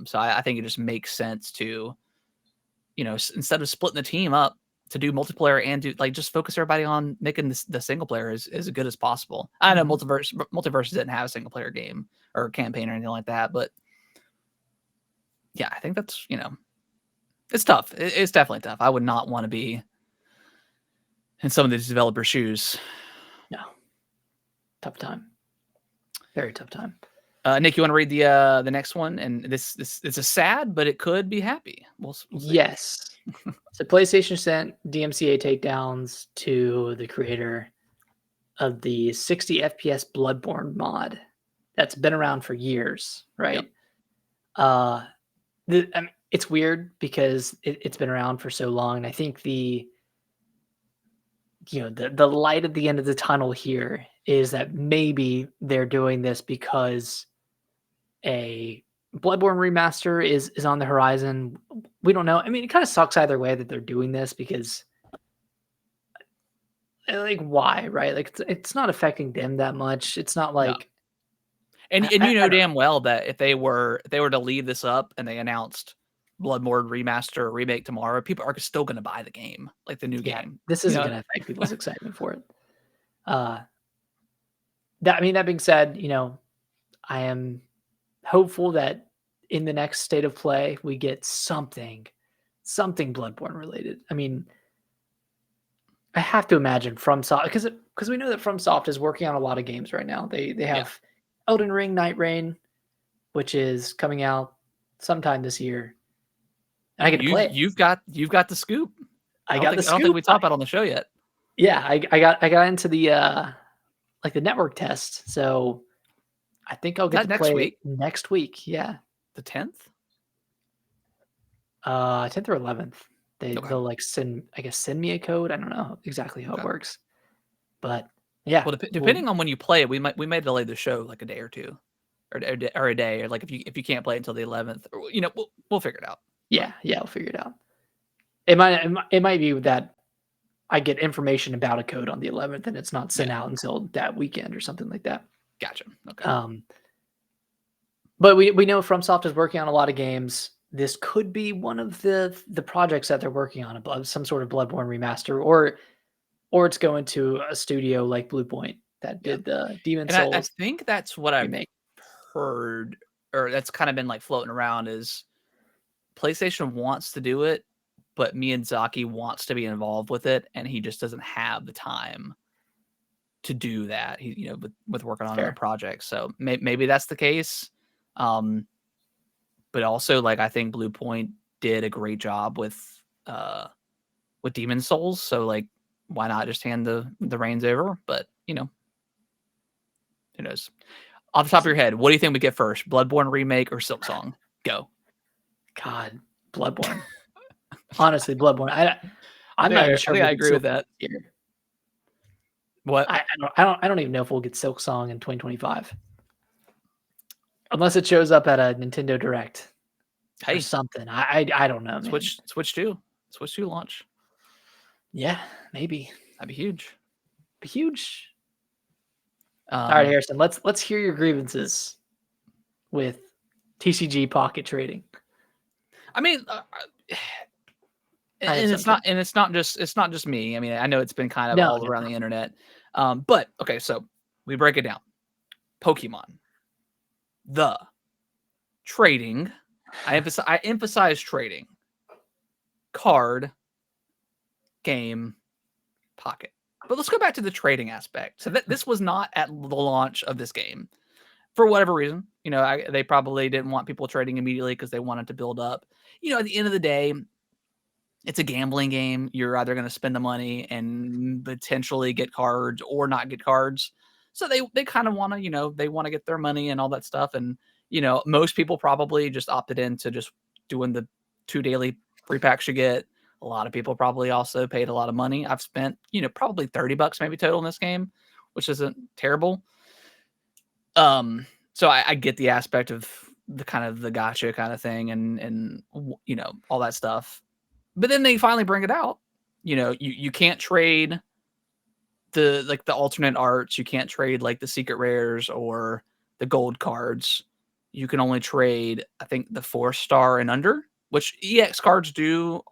So I think it just makes sense to, instead of splitting the team up to do multiplayer and do like just focus everybody on making the single player as good as possible. I know Mhm. multiverse didn't have a single player game or campaign or anything like that, but yeah, I think that's it's tough. It's definitely tough. I would not want to be in some of these developers' shoes. No. Tough time. Very tough time. Nick, you want to read the next one? And this it's a sad, but it could be happy. We'll see. Yes. So PlayStation sent DMCA takedowns to the creator of the 60 FPS Bloodborne mod that's been around for years, Yep. right? I mean, it's weird because it's been around for so long, and I think the light at the end of the tunnel here is that maybe they're doing this because a Bloodborne remaster is on the horizon. We don't know. I mean, it kind of sucks either way that they're doing this because, like, why, right? Like, it's not affecting them that much. It's not No. like And I you know don't damn well that if they were to leave this up and they announced Bloodborne remaster or remake tomorrow, people are still going to buy the game, like the new yeah, game. this You isn't know, going to affect people's excitement for it. Uh, That being said, I am hopeful that in the next state of play we get something Bloodborne related. I mean, I have to imagine FromSoft, because we know that FromSoft is working on a lot of games right now. They have Elden Ring, Night Rain, which is coming out sometime this year. And I get to play it. You've got the scoop. I don't think we talked about it on the show yet. Yeah, I got into the the network test, so I think I'll get to play it next week. Yeah, the 10th, 10th or 11th. They'll send me a code. I don't know exactly how it works, but yeah. Well, depending on when you play it, we may delay the show like a day or two, or a day, or like if you can't play it until the 11th, or we'll figure it out. Yeah, we'll figure it out. It might be that I get information about a code on the 11th and it's not sent out until that weekend or something like that. Gotcha. Okay. But we know FromSoft is working on a lot of games. This could be one of the projects that they're working on, some sort of Bloodborne remaster, or it's going to a studio like Bluepoint that did the Demon Souls. I think that's what I've heard, or that's kind of been like floating around, is PlayStation wants to do it, but Miyazaki wants to be involved with it, and he just doesn't have the time to do that. He, with working on other projects. So maybe that's the case. But also, I think Bluepoint did a great job with Demon Souls. So why not just hand the reins over? But who knows? Off the top of your head, what do you think we get first? Bloodborne remake or Silksong? Go. God, Bloodborne. Honestly, Bloodborne. I'm not even sure. I agree with that. What? I don't even know if we'll get Silksong in 2025, unless it shows up at a Nintendo Direct or something. I don't know. Switch 2 launch. Yeah, maybe that'd be huge. All right, Harrison. Let's hear your grievances with TCG Pocket Trading. I mean, it's not just me. I mean, I know it's been kind of all around the internet. But okay, so we break it down. Pokemon, the trading. I emphasize trading. Card game Pocket. But let's go back to the trading aspect. So this was not at the launch of this game. For whatever reason, they probably didn't want people trading immediately because they wanted to build up. At the end of the day, it's a gambling game. You're either going to spend the money and potentially get cards or not get cards. So they kind of want to, they want to get their money and all that stuff. And, most people probably just opted into just doing the 2 daily free packs you get. A lot of people probably also paid a lot of money. I've spent, probably $30 maybe total in this game, which isn't terrible. So I get the aspect of the kind of the gotcha kind of thing and all that stuff. But then they finally bring it out. You can't trade the alternate arts. You can't trade the secret rares or the gold cards. You can only trade, I think, the 4-star and under, which EX cards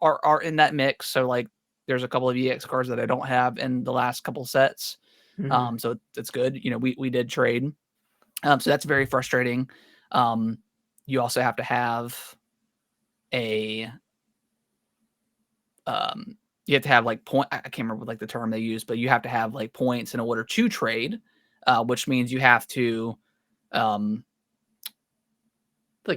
are in that mix. So there's a couple of EX cards that I don't have in the last couple sets. Mm-hmm. So it's good. We did trade. So that's very frustrating. You also have to have you have to have point. I can't remember the term they use, but you have to have points in order to trade, which means you have to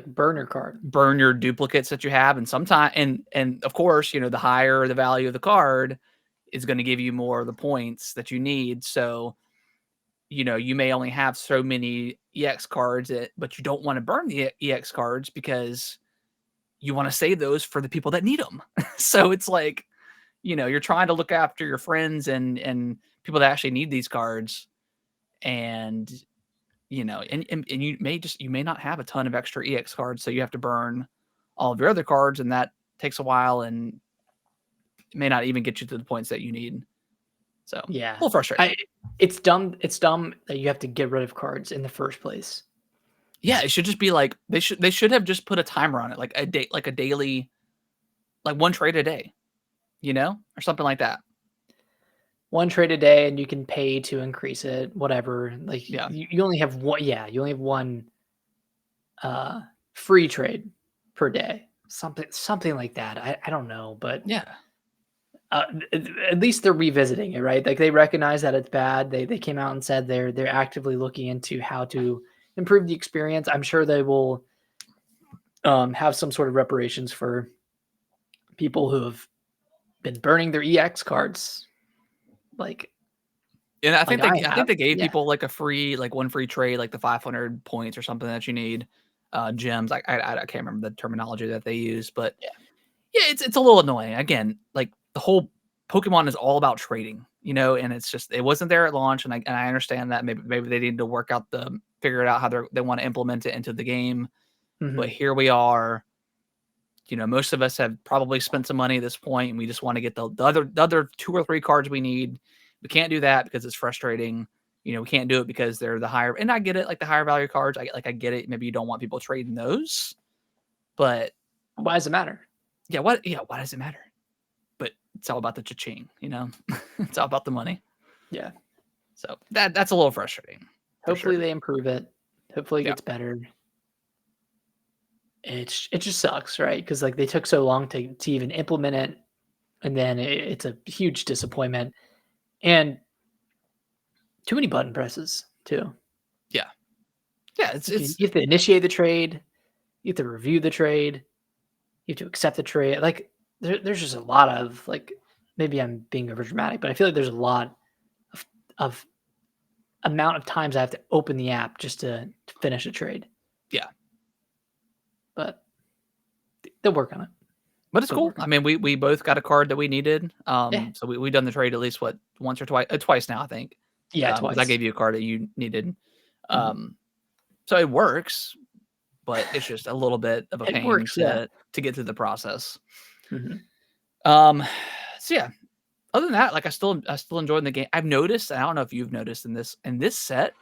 burn your duplicates that you have, and sometimes and of course the higher the value of the card is going to give you more of the points that you need. So you may only have so many EX cards, but you don't want to burn the EX cards because you want to save those for the people that need them. So it's you're trying to look after your friends and people that actually need these cards, and and you may not have a ton of extra EX cards, so you have to burn all of your other cards, and that takes a while and it may not even get you to the points that you need. So yeah, a little frustrating. It's dumb that you have to get rid of cards in the first place. Yeah, it should just be they should have just put a timer on it, a daily, 1 trade a day, or something like that. one trade a day, and you can pay to increase it, whatever. Like Yeah. you only have one. Yeah, you only have one free trade per day. Something like that. I don't know, but Yeah. at least they're revisiting it, right? Like they recognize that it's bad. They came out and said they're actively looking into how to improve the experience. I'm sure they will have some sort of reparations for people who have been burning their EX cards, like And I like think they I I have. think they gave Yeah. people like a free like one free trade, like the 500 points or something that you need. Gems. Like I can't remember the terminology that they use, but Yeah. yeah, it's a little annoying. Again, like the whole Pokemon is all about trading, you know, and it's just it wasn't there at launch, and I understand that maybe they need to figure it out how they want to implement it into the game. But Mhm. here we are. You know, most of us have probably spent some money at this point, and we just want to get the other 2 or 3 cards we need. We can't do that because it's frustrating. You know, we can't do it because they're the higher, and I get it, like the higher value cards. I get it. Maybe you don't want people trading those, but Why does it matter? why does it matter? But it's all about the cha-ching, you know? It's all about the money. Yeah. So that's a little frustrating for sure. Hopefully they improve it. Hopefully it Yeah. gets better. It just sucks, right? Because like they took so long to even implement it, and then it's a huge disappointment, and too many button presses too. Yeah. Yeah, it's Like you it's have to initiate the trade, you have to review the trade, you have to accept the trade. Like there's just a lot of like maybe I'm being over dramatic, but I feel like there's a lot of amount of times I have to open the app just to finish a trade. yeah. But they'll work on it. But it's They'll cool. work on I it. mean, we both got a card that we needed. Yeah. So we done the trade at least what once or twice now, I think. Yeah, Because I twice. gave you a card that you needed. Mhm. So it works, but it's just a little bit of a It pain works, yeah. to get through the process. Mhm. Um, so yeah, other than that, like I still enjoyed the game. I've noticed, and I don't know if you've noticed in this set,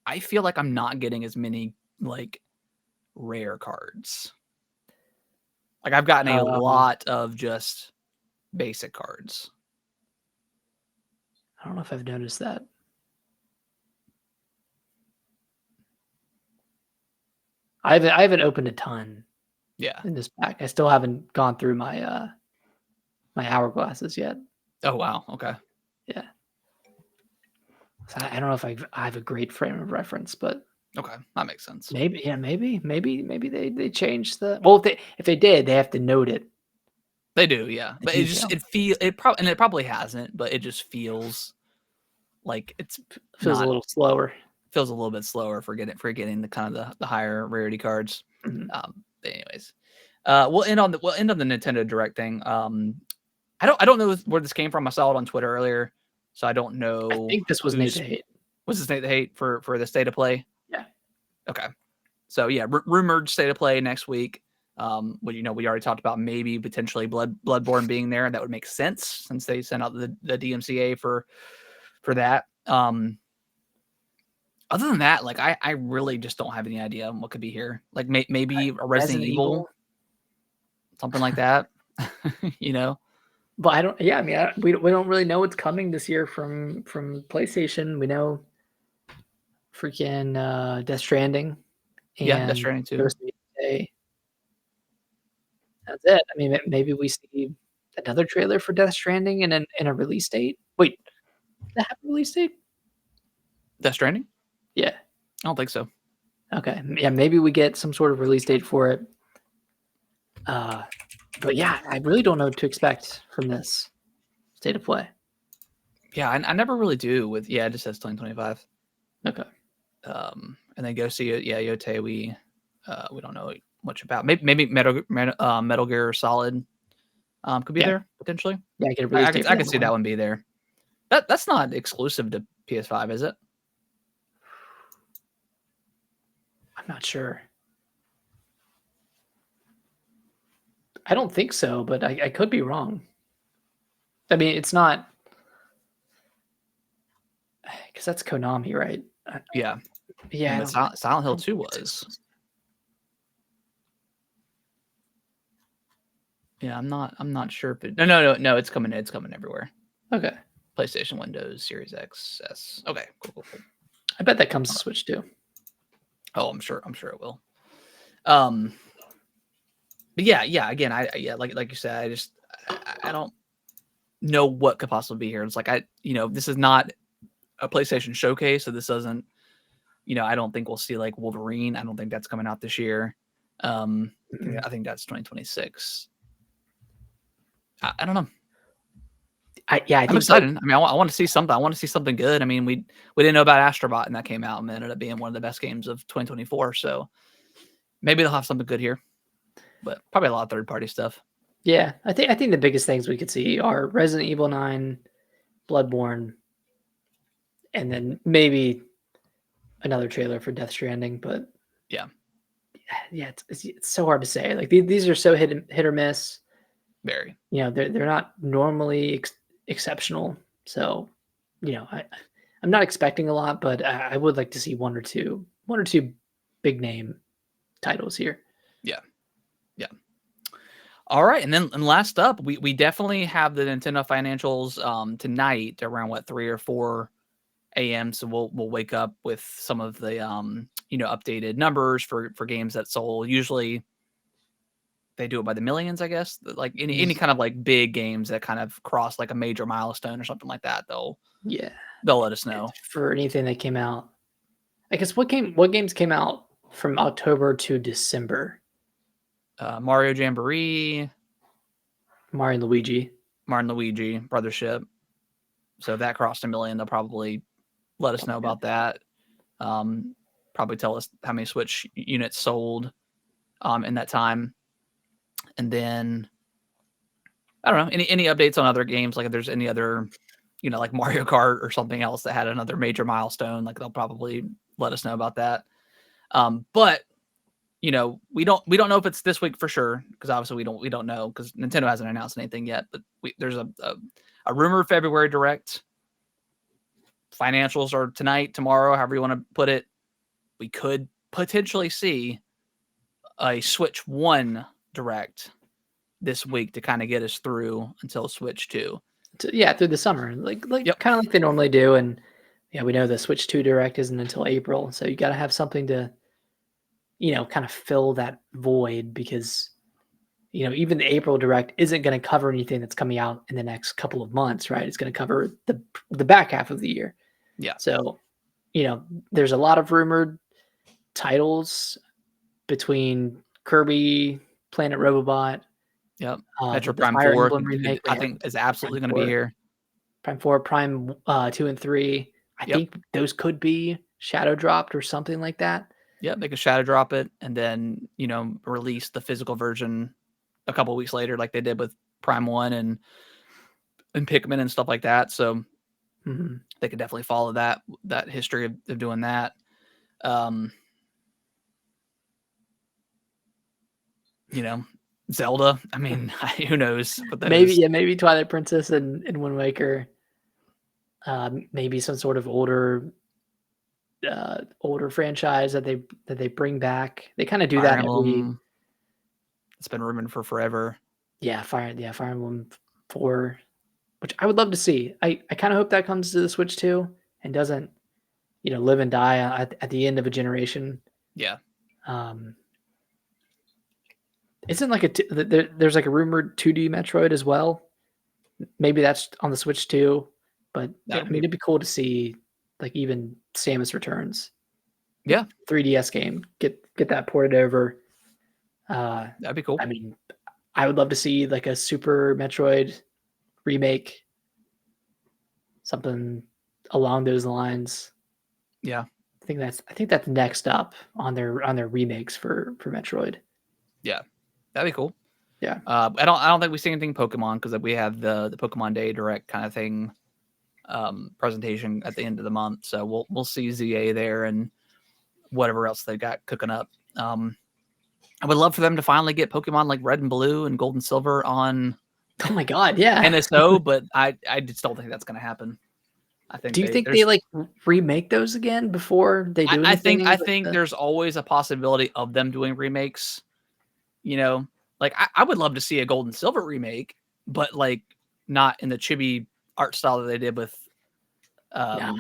I feel like I'm not getting as many like rare cards. Like I've gotten a Um, lot of just basic cards. I don't know if I've noticed that. I haven't opened a ton Yeah. in this pack. I still haven't gone through my hourglasses yet. Oh wow. Okay. Yeah. So I don't know if I have a great frame of reference, but Okay. That makes sense. maybe, yeah, maybe they changed the well, if they did, they have to note it They do, yeah. in But detail. it probably hasn't, but it just feels like it's Feels a not little slower. feels a little bit slower for getting the kind of the higher rarity cards. Mhm. But anyways, we'll end on the Nintendo Direct thing. I don't know where this came from. I saw it on Twitter earlier, so I don't I know think this was Nate who's to hate. what's the state of hate for the state of play. Yeah. Okay, so yeah, rumored state of play next week. Well, you know, we already talked about maybe potentially Bloodborne being there. That would make sense since they sent out the DMCA for that. Other than that, like I really just don't have any idea on what could be here. Like maybe a Resident Resident Evil, Evil. something like that. You know? But I don't. Yeah, I mean, we don't really know what's coming this year from PlayStation. We know freaking Death Stranding Yeah, Death and Stranding too. Ghost of Tsushima. That's it. I mean, maybe we see another trailer for Death Stranding and a release date. Wait, does that have a release date? Death Stranding? Yeah. I don't think so. Okay. Yeah, maybe we get some sort of release date for it. Uh, but yeah, I really don't know what to expect from this state of play. Yeah, I never really do with it just says 2025. Okay. And then go see it. Yeah, Yote, we don't know much about. Maybe Metal Gear Solid could be Yeah. there potentially. Yeah, I get a release date for I that could see that one be there. That's not exclusive to PS5, is it? I'm not sure. I don't think so, but I could be wrong. I mean, it's not because that's Konami, right? Yeah. Yeah, And I but don't, I Silent Hill don't 2 think it's was. exclusive. Yeah, I'm not sure if it. No, it's coming everywhere. Okay. PlayStation, Windows, Series X, S. Okay, cool. I bet that comes to Switch too. Oh, I'm sure it will. But yeah. Again, like you said, I don't know what could possibly be here. It's like this is not a PlayStation showcase, so this doesn't. I don't think we'll see like Wolverine. I don't think that's coming out this year. I think that's 2026. I don't know. I'm excited. I want to see something. I want to see something good. I mean, we didn't know about Astrobot, and that came out and ended up being one of the best games of 2024. So maybe they'll have something good here, but probably a lot of third-party stuff. Yeah, I think the biggest things we could see are Resident Evil 9, Bloodborne, and then maybe another trailer for Death Stranding. But yeah, it's so hard to say. Like these are so hit or miss. Very. They're not normally exceptional. So, I'm not expecting a lot, but I would like to see one or two big name titles here. Yeah. All right, and last up, we definitely have the Nintendo financials tonight around 3 or 4 a.m. So we'll wake up with some of the updated numbers for games that sold. Usually they do it by the millions, I guess. Like any kind of like big games that kind of cross like a major milestone or something like that, they'll let us know. For anything that came out. I guess what games came out from October to December? Mario Jamboree, Mario and Luigi, Brothership. So if that crossed 1 million, they'll probably let us know about that. Probably tell us how many Switch units sold in that time. And then I don't know, any updates on other games, like if there's any other, like Mario Kart or something else that had another major milestone, like they'll probably let us know about that. But we don't know if it's this week for sure, because obviously we don't know, because Nintendo hasn't announced anything yet. But there's a rumored February Direct. Financials are tonight, tomorrow, however you want to put it. We could potentially see a Switch 1 Direct this week to kind of get us through until Switch 2. Through the summer, like kind of like they normally do. And we know the Switch 2 Direct isn't until April, so you got to have something to kind of fill that void, because even the April Direct isn't going to cover anything that's coming out in the next couple of months, right? It's going to cover the back half of the year. Yeah. So there's a lot of rumored titles between Kirby, Planet Robobot. Yep. Metro Prime 4, remake, I think, is absolutely going to be here. Prime 4, Prime 2 and 3. I think those could be shadow dropped or something like that. Yeah, they could shadow drop it and then, release the physical version a couple of weeks later, like they did with Prime 1 and Pikmin and stuff like that. So they could definitely follow that history of doing that. Zelda. I mean, who knows? But maybe Twilight Princess and Wind Waker. Maybe some sort of older franchise that they bring back. They kind of do Fire that Emblem. It's been rumored for forever. Yeah, Fire Emblem 4, which I would love to see. I kind of hope that comes to the Switch too and doesn't live and die at the end of a generation. Yeah. Isn't like there's like a rumored 2D Metroid as well. Maybe that's on the Switch too, but it'd be cool to see like even Samus Returns. Yeah. 3DS game. Get that ported over. That'd be cool. I mean, I would love to see like a Super Metroid remake. Something along those lines. Yeah. I think that's next up on their remakes for Metroid. Yeah. That'd be cool. Yeah. I don't think we see anything Pokemon, because we have the Pokemon Day Direct kind of thing presentation at the end of the month. So we'll see ZA there and whatever else they got cooking up. I would love for them to finally get Pokemon like Red and Blue and Gold and Silver on. Oh my God, yeah. NSO, but I just don't think that's going to happen. I think. Do you think they like remake those again before they do anything? I think there's always a possibility of them doing remakes. Like I would love to see a Gold and Silver remake, but like not in the chibi art style that they did with Diamond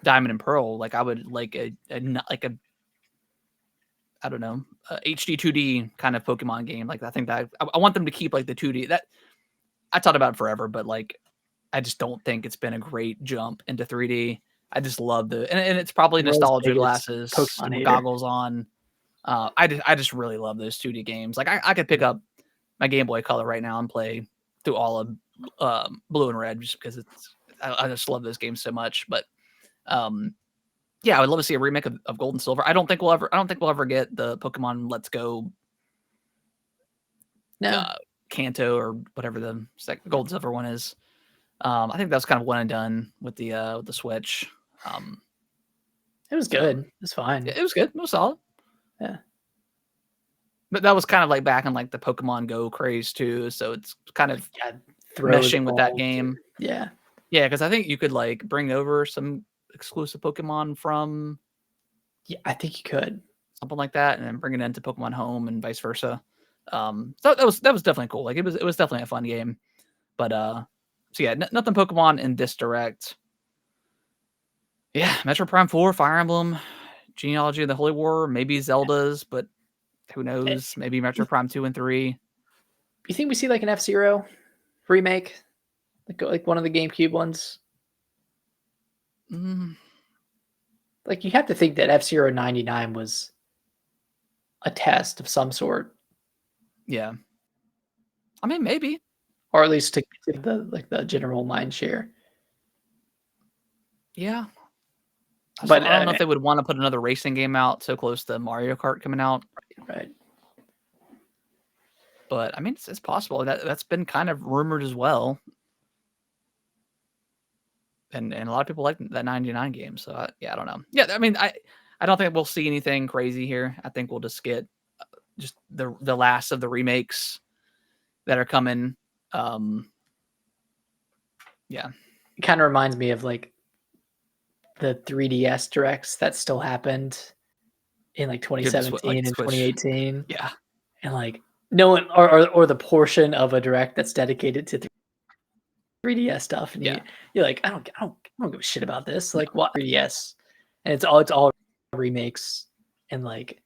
and Pearl. Like I would like a I don't know, HD 2D kind of Pokemon game. Like I think that I want them to keep like the 2D. That I thought about it forever, but like I just don't think it's been a great jump into 3D. I just love and it's probably nostalgia glasses, Pokemon goggles on. I just really love those 2D games. Like I could pick up my Game Boy Color right now and play through all of Blue and Red just because I just love those games so much. But yeah, I would love to see a remake of Gold and Silver. I don't think we'll ever get the Pokemon Let's Go Kanto or whatever the Gold and Silver one is. I think that was kind of one and done with the Switch. It was good. It was fine. It was good. It was solid. Yeah. But that was kind of like back in like the Pokemon Go craze too. So it's kind of meshing with that game. Yeah. Yeah, because I think you could like bring over some exclusive Pokemon from. Yeah, I think you could. Something like that, and then bring it into Pokemon Home and vice versa. So that was definitely cool. Like it was definitely a fun game. But so yeah, nothing Pokemon in this direct. Yeah, Metro Prime 4, Fire Emblem, Genealogy of the Holy War, maybe Zelda's, but who knows? Maybe Metro Prime 2 and 3. You think we see like an F-Zero remake? Like one of the GameCube ones? Like you have to think that F-Zero 99 was a test of some sort. Yeah. I mean, maybe. Or at least to the general mind share. Yeah. But I don't know if they would want to put another racing game out so close to Mario Kart coming out. Right. But I mean, it's possible. That's been kind of rumored as well. And a lot of people like that 99 game. So I don't know. Yeah, I mean, I don't think we'll see anything crazy here. I think we'll just get just the last of the remakes that are coming. Yeah. It kind of reminds me of like the 3DS directs that still happened in like 2017 and 2018. Yeah. And like no one or the portion of a direct that's dedicated to 3DS stuff. And you're like, I don't give a shit about this. Like what 3DS? And it's all remakes and like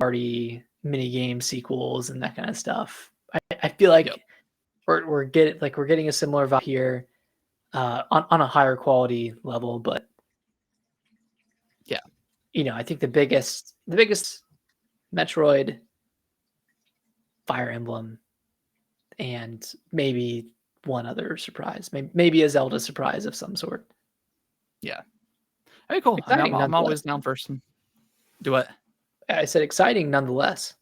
party mini game sequels and that kind of stuff. I feel like we're getting a similar vibe here on a higher quality level, but yeah, I think the biggest Metroid, Fire Emblem, and maybe one other surprise, maybe a Zelda surprise of some sort. Yeah. Hey, cool. I'm always down for some. Do what? I said exciting nonetheless.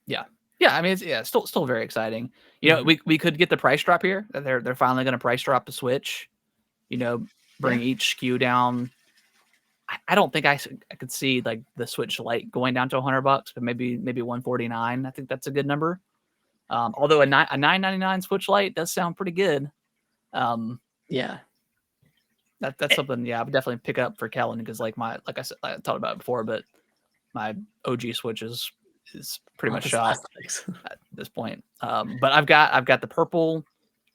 Yeah. Yeah, I mean, it's still very exciting. You know, we could get the price drop here. They're finally going to price drop the Switch. You know, bring each SKU down. I don't think I could see like the Switch Lite going down to $100, but maybe $149. I think that's a good number. Although a $9.99 Switch Lite does sound pretty good. Yeah, that's something. Yeah, I would definitely pick up for Kellen because like I said, I talked about it before, but my OG Switch is pretty much shot at this point. But I've got the purple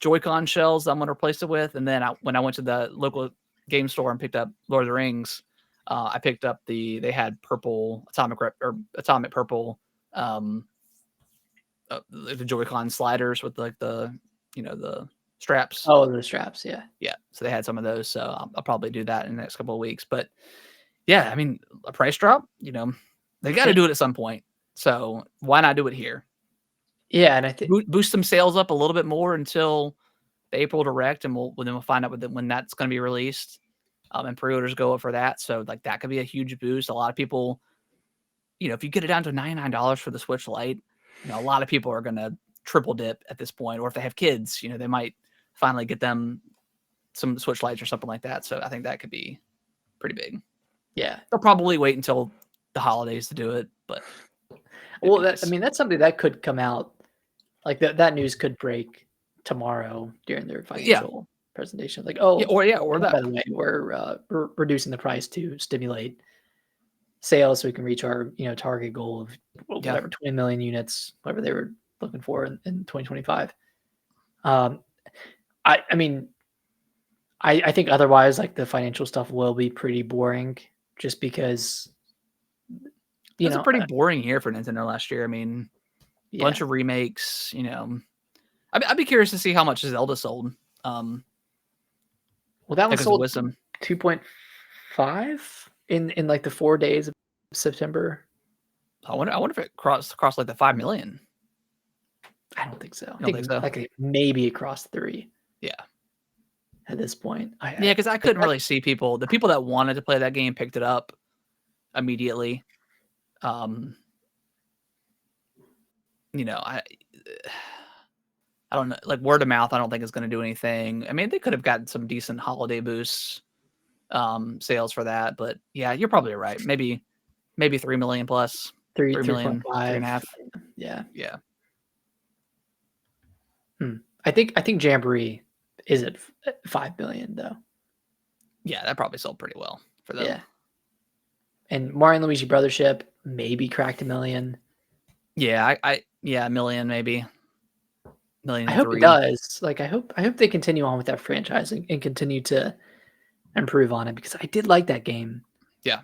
Joy-Con shells I'm going to replace it with, and then when I went to the local game store and picked up Lord of the Rings, I picked up they had purple atomic purple the Joy-Con sliders with like the the straps. Oh, the straps, yeah. Yeah, so they had some of those, so I'll probably do that in the next couple of weeks. But yeah, I mean, a price drop, they got to do it at some point. So why not do it here? Yeah, and I think boost some sales up a little bit more until the April Direct, and we'll find out when that's going to be released, and pre-orders go up for that. So like that could be a huge boost. A lot of people, if you get it down to $99 for the Switch Lite, a lot of people are going to triple dip at this point. Or if they have kids, they might finally get them some Switch Lites or something like that. So I think that could be pretty big. Yeah, they'll probably wait until the holidays to do it, but that's something that could come out. Like that news could break tomorrow during their financial presentation. Like, or that. By the way, we're reducing the price to stimulate sales so we can reach our target goal of whatever 20 million units, whatever they were looking for in 2025. I mean, I think otherwise, like the financial stuff will be pretty boring, just because It was a pretty boring year for Nintendo last year. I mean, bunch of remakes. I'd be curious to see how much Zelda sold. Well, that one because it sold was some 2.5 in like the 4 days of September. I wonder if it crossed like the 5 million. I don't think so. I think so. Like maybe across 3. Yeah. At this point, because I couldn't really see the people that wanted to play that game picked it up immediately. I don't know, like word of mouth. I don't think is going to do anything. I mean, they could have gotten some decent holiday boosts, sales for that, but yeah, you're probably right. Maybe 3 million plus, 3 million, 3.5. Yeah. Hmm. I think Jamboree is at 5 million though. Yeah, that probably sold pretty well for them. Yeah. And Mario and Luigi Brothership maybe cracked 1 million. Yeah, I 1 million maybe. I hope it does. Like I hope they continue on with that franchise and continue to improve on it, because I did like that game. Yeah.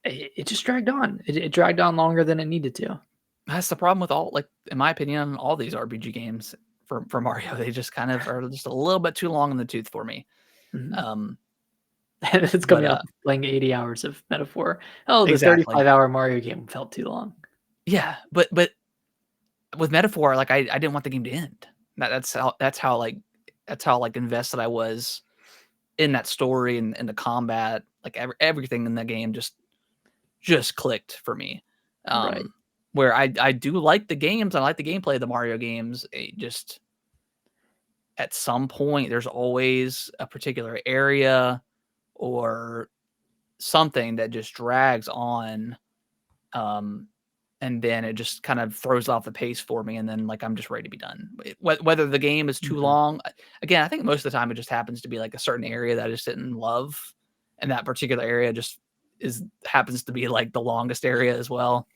It just dragged on. It dragged on longer than it needed to. That's the problem with all, like, in my opinion, all these RPG games for Mario. They just kind of are just a little bit too long in the tooth for me. Mm-hmm. It's coming up playing 80 hours of Metaphor. Oh, the exactly. 35-hour Mario game felt too long. Yeah, but with Metaphor, like I didn't want the game to end. That's how invested I was in that story and the combat. Like everything in the game just clicked for me. Right. Where I do like the games, I like the gameplay of the Mario games. It just, at some point, there's always a particular area or something that just drags on, and then it just kind of throws off the pace for me, and then like I'm just ready to be done. Whether the game is too long, again, I think most of the time it just happens to be like a certain area that I just didn't love, and that particular area just happens to be like the longest area as well.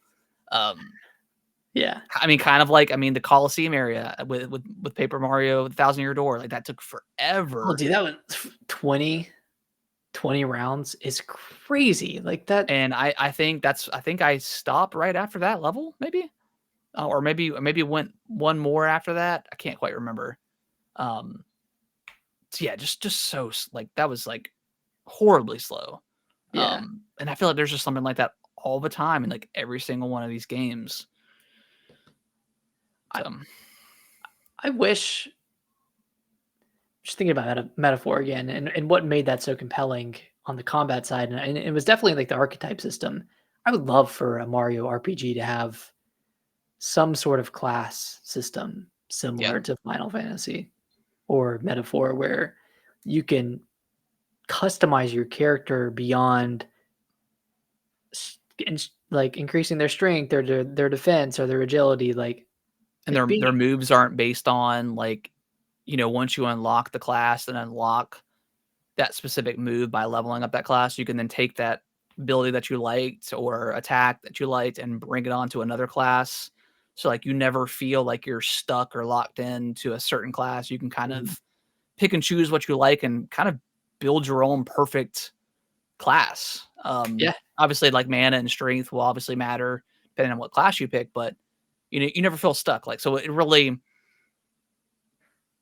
Yeah, I mean, kind of like, the Coliseum area with Paper Mario, the Thousand Year Door, like that took forever. Oh, dude, that was 20 rounds is crazy. Like that, and I think I stopped right after that level, maybe, or maybe went one more after that. I can't quite remember. So yeah, just so, like, that was like horribly slow. Yeah. And I feel like there's just something like that all the time in like every single one of these games. I wish, just thinking about a Metaphor again, and what made that so compelling on the combat side, and it was definitely like the archetype system. I would love for a Mario RPG to have some sort of class system similar to Final Fantasy or Metaphor, where you can customize your character beyond like increasing their strength or their defense or their agility, like, and their moves aren't based on, like, once you unlock the class and unlock that specific move by leveling up that class, you can then take that ability that you liked or attack that you liked and bring it onto another class. So like you never feel like you're stuck or locked into a certain class. You can kind of pick and choose what you like and kind of build your own perfect class. Obviously, like, mana and strength will obviously matter depending on what class you pick, but you never feel stuck. Like, so it really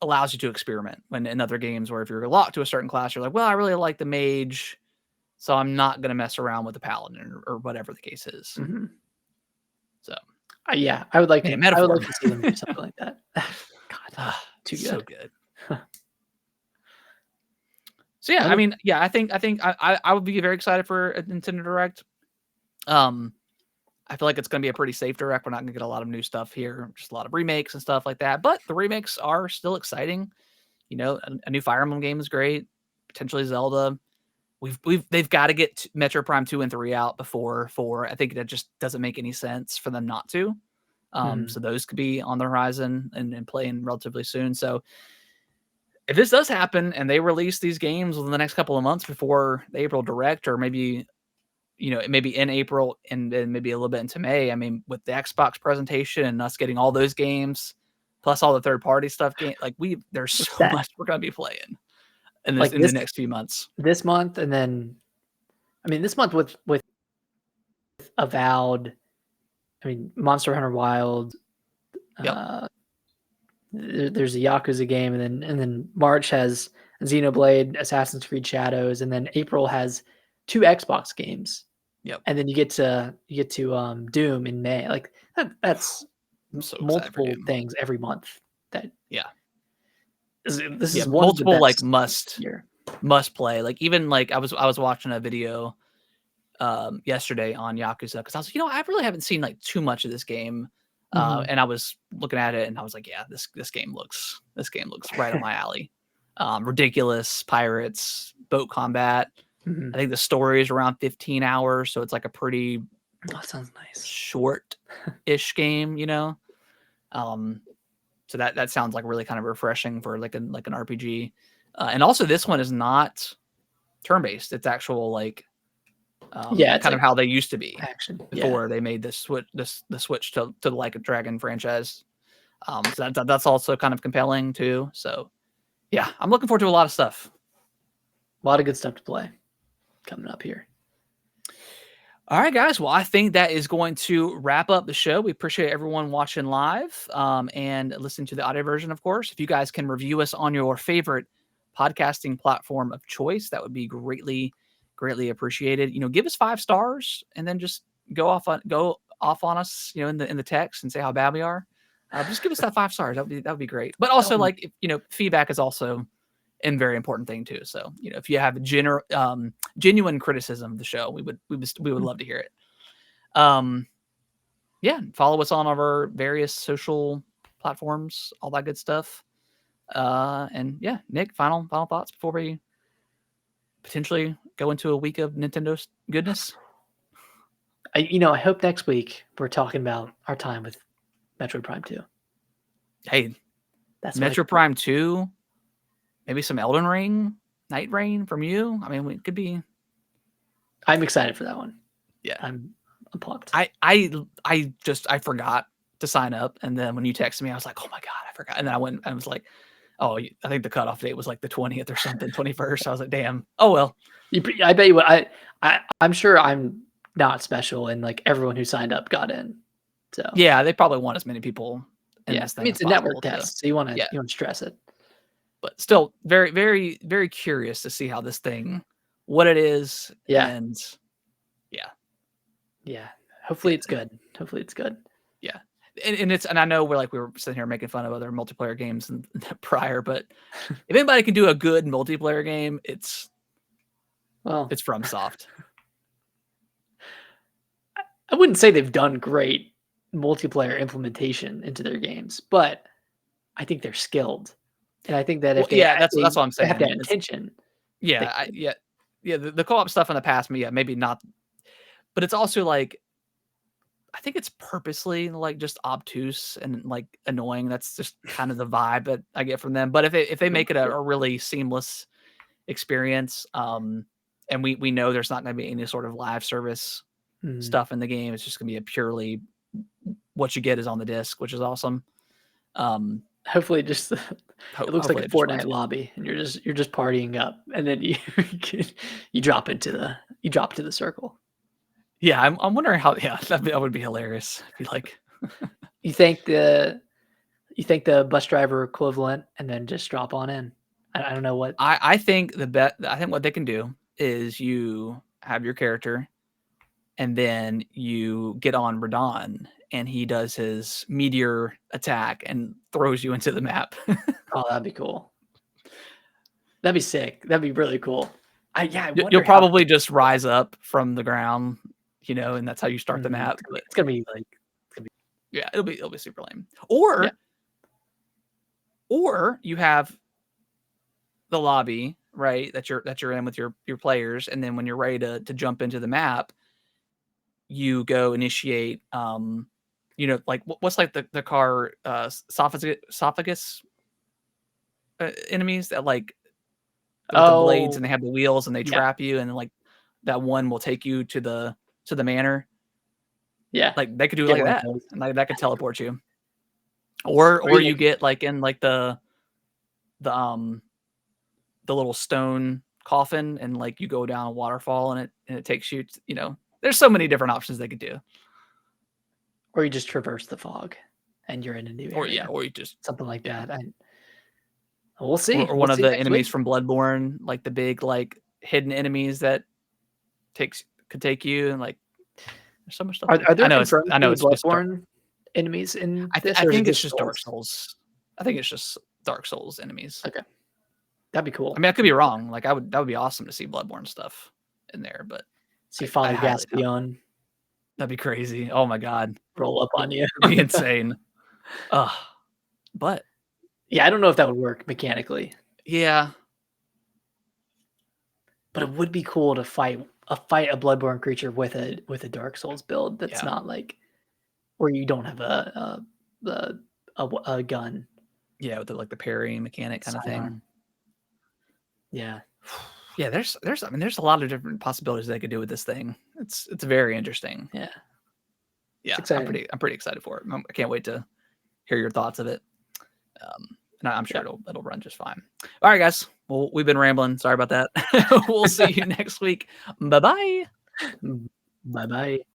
allows you to experiment when in other games where if you're locked to a certain class, you're like, well, I really like the mage, so I'm not going to mess around with the paladin or whatever the case is. So, yeah, I would like to. Metaphor. I would like to see them do something like that. God, too good. So good. So yeah, I mean, yeah, I think I would be very excited for a Nintendo Direct. I feel like it's going to be a pretty safe Direct. We're not going to get a lot of new stuff here, just a lot of remakes and stuff like that. But the remakes are still exciting. A new Fire Emblem game is great. Potentially Zelda. They've got to get Metro Prime 2 and 3 out before 4. I think that just doesn't make any sense for them not to. So those could be on the horizon and playing relatively soon. So if this does happen and they release these games within the next couple of months before the April Direct, or maybe maybe in April and then maybe a little bit into May. I mean, with the Xbox presentation and us getting all those games, plus all the third-party stuff, like there's so much we're gonna be playing. in like the next few months. this month, and then I mean this month with Avowed, I mean Monster Hunter Wild, Yep. There's a Yakuza game, and then March has Xenoblade, Assassin's Creed Shadows, and then April has 2 Xbox games. Yep. And then you get to Doom in May. Like that's I'm so excited for multiple Doom. things every month. That Yeah. this is one multiple of the best must play. Like even like I was watching a video yesterday on Yakuza because I was like, I really haven't seen like too much of this game. And I was looking at it and I was like, yeah, this game looks right up my alley. Ridiculous pirates, boat combat. I think the story is around 15 hours, so it's like a pretty sounds nice. Short-ish game, So that sounds like really kind of refreshing for like an RPG. And also this one is not turn-based. It's actual like it's kind of how they used to be action before they made the switch to the Like a Dragon franchise. So that's also kind of compelling too. So yeah, I'm looking forward to a lot of stuff. A lot of good stuff to play coming up here. All right, guys. Well, I think that is going to wrap up the show. We appreciate everyone watching live and listening to the audio version, of course. If you guys can review us on your favorite podcasting platform of choice, that would be greatly appreciated. Give us 5 stars and then just go off on us, in the text and say how bad we are. Just give us that 5 stars. That would be great. But also, like, feedback is also a very important thing too. So, if you have genuine criticism of the show, we would love to hear it. Follow us on our various social platforms, all that good stuff. And yeah, Nick, final thoughts before we potentially go into a week of Nintendo goodness. I hope next week we're talking about our time with Metroid Prime 2. Hey, that's Metroid Prime 2. Maybe some Elden Ring, Night Rain from you. I mean, it could be. I'm excited for that one. Yeah, I'm pumped. I forgot to sign up, and then when you texted me, I was like, oh my god, I forgot. And then I went and was like, oh, I think the cutoff date was like the 20th or something, 21st. I was like, damn. Oh well. I bet you what I'm sure I'm not special, and like everyone who signed up got in. So yeah, they probably want as many people. This thing it's a network test, so you want to stress it. But still, very, very, very curious to see how this thing, what it is. Yeah. And Hopefully it's good. Yeah. And I know we were sitting here making fun of other multiplayer games prior, but if anybody can do a good multiplayer game, it's FromSoft. I wouldn't say they've done great multiplayer implementation into their games, but I think they're skilled. And I think that if that's what I'm saying. They have that intention. The co-op stuff in the past, maybe not, but it's also like, I think it's purposely like just obtuse and like annoying. That's just kind of the vibe that I get from them. But if they make it a really seamless experience, and we know there's not going to be any sort of live service stuff in the game, it's just going to be a purely what you get is on the disc, which is awesome. Hopefully it looks like a Fortnite lobby, and you're just partying up, and then you drop into the circle. Yeah, I'm wondering how. Yeah, that would be hilarious. Be like, you think the bus driver equivalent, and then just drop on in. I don't know what. I think what they can do is you have your character, and then you get on Radon, and he does his meteor attack and throws you into the map. Oh, that'd be cool. That'd be sick. That'd be really cool. You'll probably just rise up from the ground, and that's how you start the map. It's gonna be it'll be super lame. Or you have the lobby, right? That you're in with your players, and then when you're ready to jump into the map, you go initiate. Like what's like the car esophagus enemies that like with the blades, and they have the wheels, and they trap you, and then like that one will take you to the manor. Yeah, like they could do like that, and like that could teleport you. Or you get like in like the the little stone coffin, and like you go down a waterfall, and it takes you. There's so many different options they could do. Or you just traverse the fog, and you're in a new area. Or you just something like that. We'll see. Or one of the enemies from Bloodborne, like the big like hidden enemies that could take you, and like there's so much stuff. Are there I know it's Bloodborne enemies in this? I think it's just Dark Souls. I think it's just Dark Souls enemies. Okay, that'd be cool. I mean, I could be wrong. Like that would be awesome to see Bloodborne stuff in there, but see Father Gaspion. That'd be crazy. Oh my god, roll up on you. It'd be insane. But yeah, I don't know if that would work mechanically. Yeah, but it would be cool to fight a Bloodborne creature with a Dark Souls build. That's not like where you don't have a gun. Yeah, with the parrying mechanic kind of thing. Yeah. Yeah, there's a lot of different possibilities they could do with this thing. It's very interesting. Yeah. Yeah, I'm pretty excited for it. I can't wait to hear your thoughts of it. And I'm sure it'll run just fine. All right, guys. Well, we've been rambling. Sorry about that. We'll see you next week. Bye-bye. Bye-bye.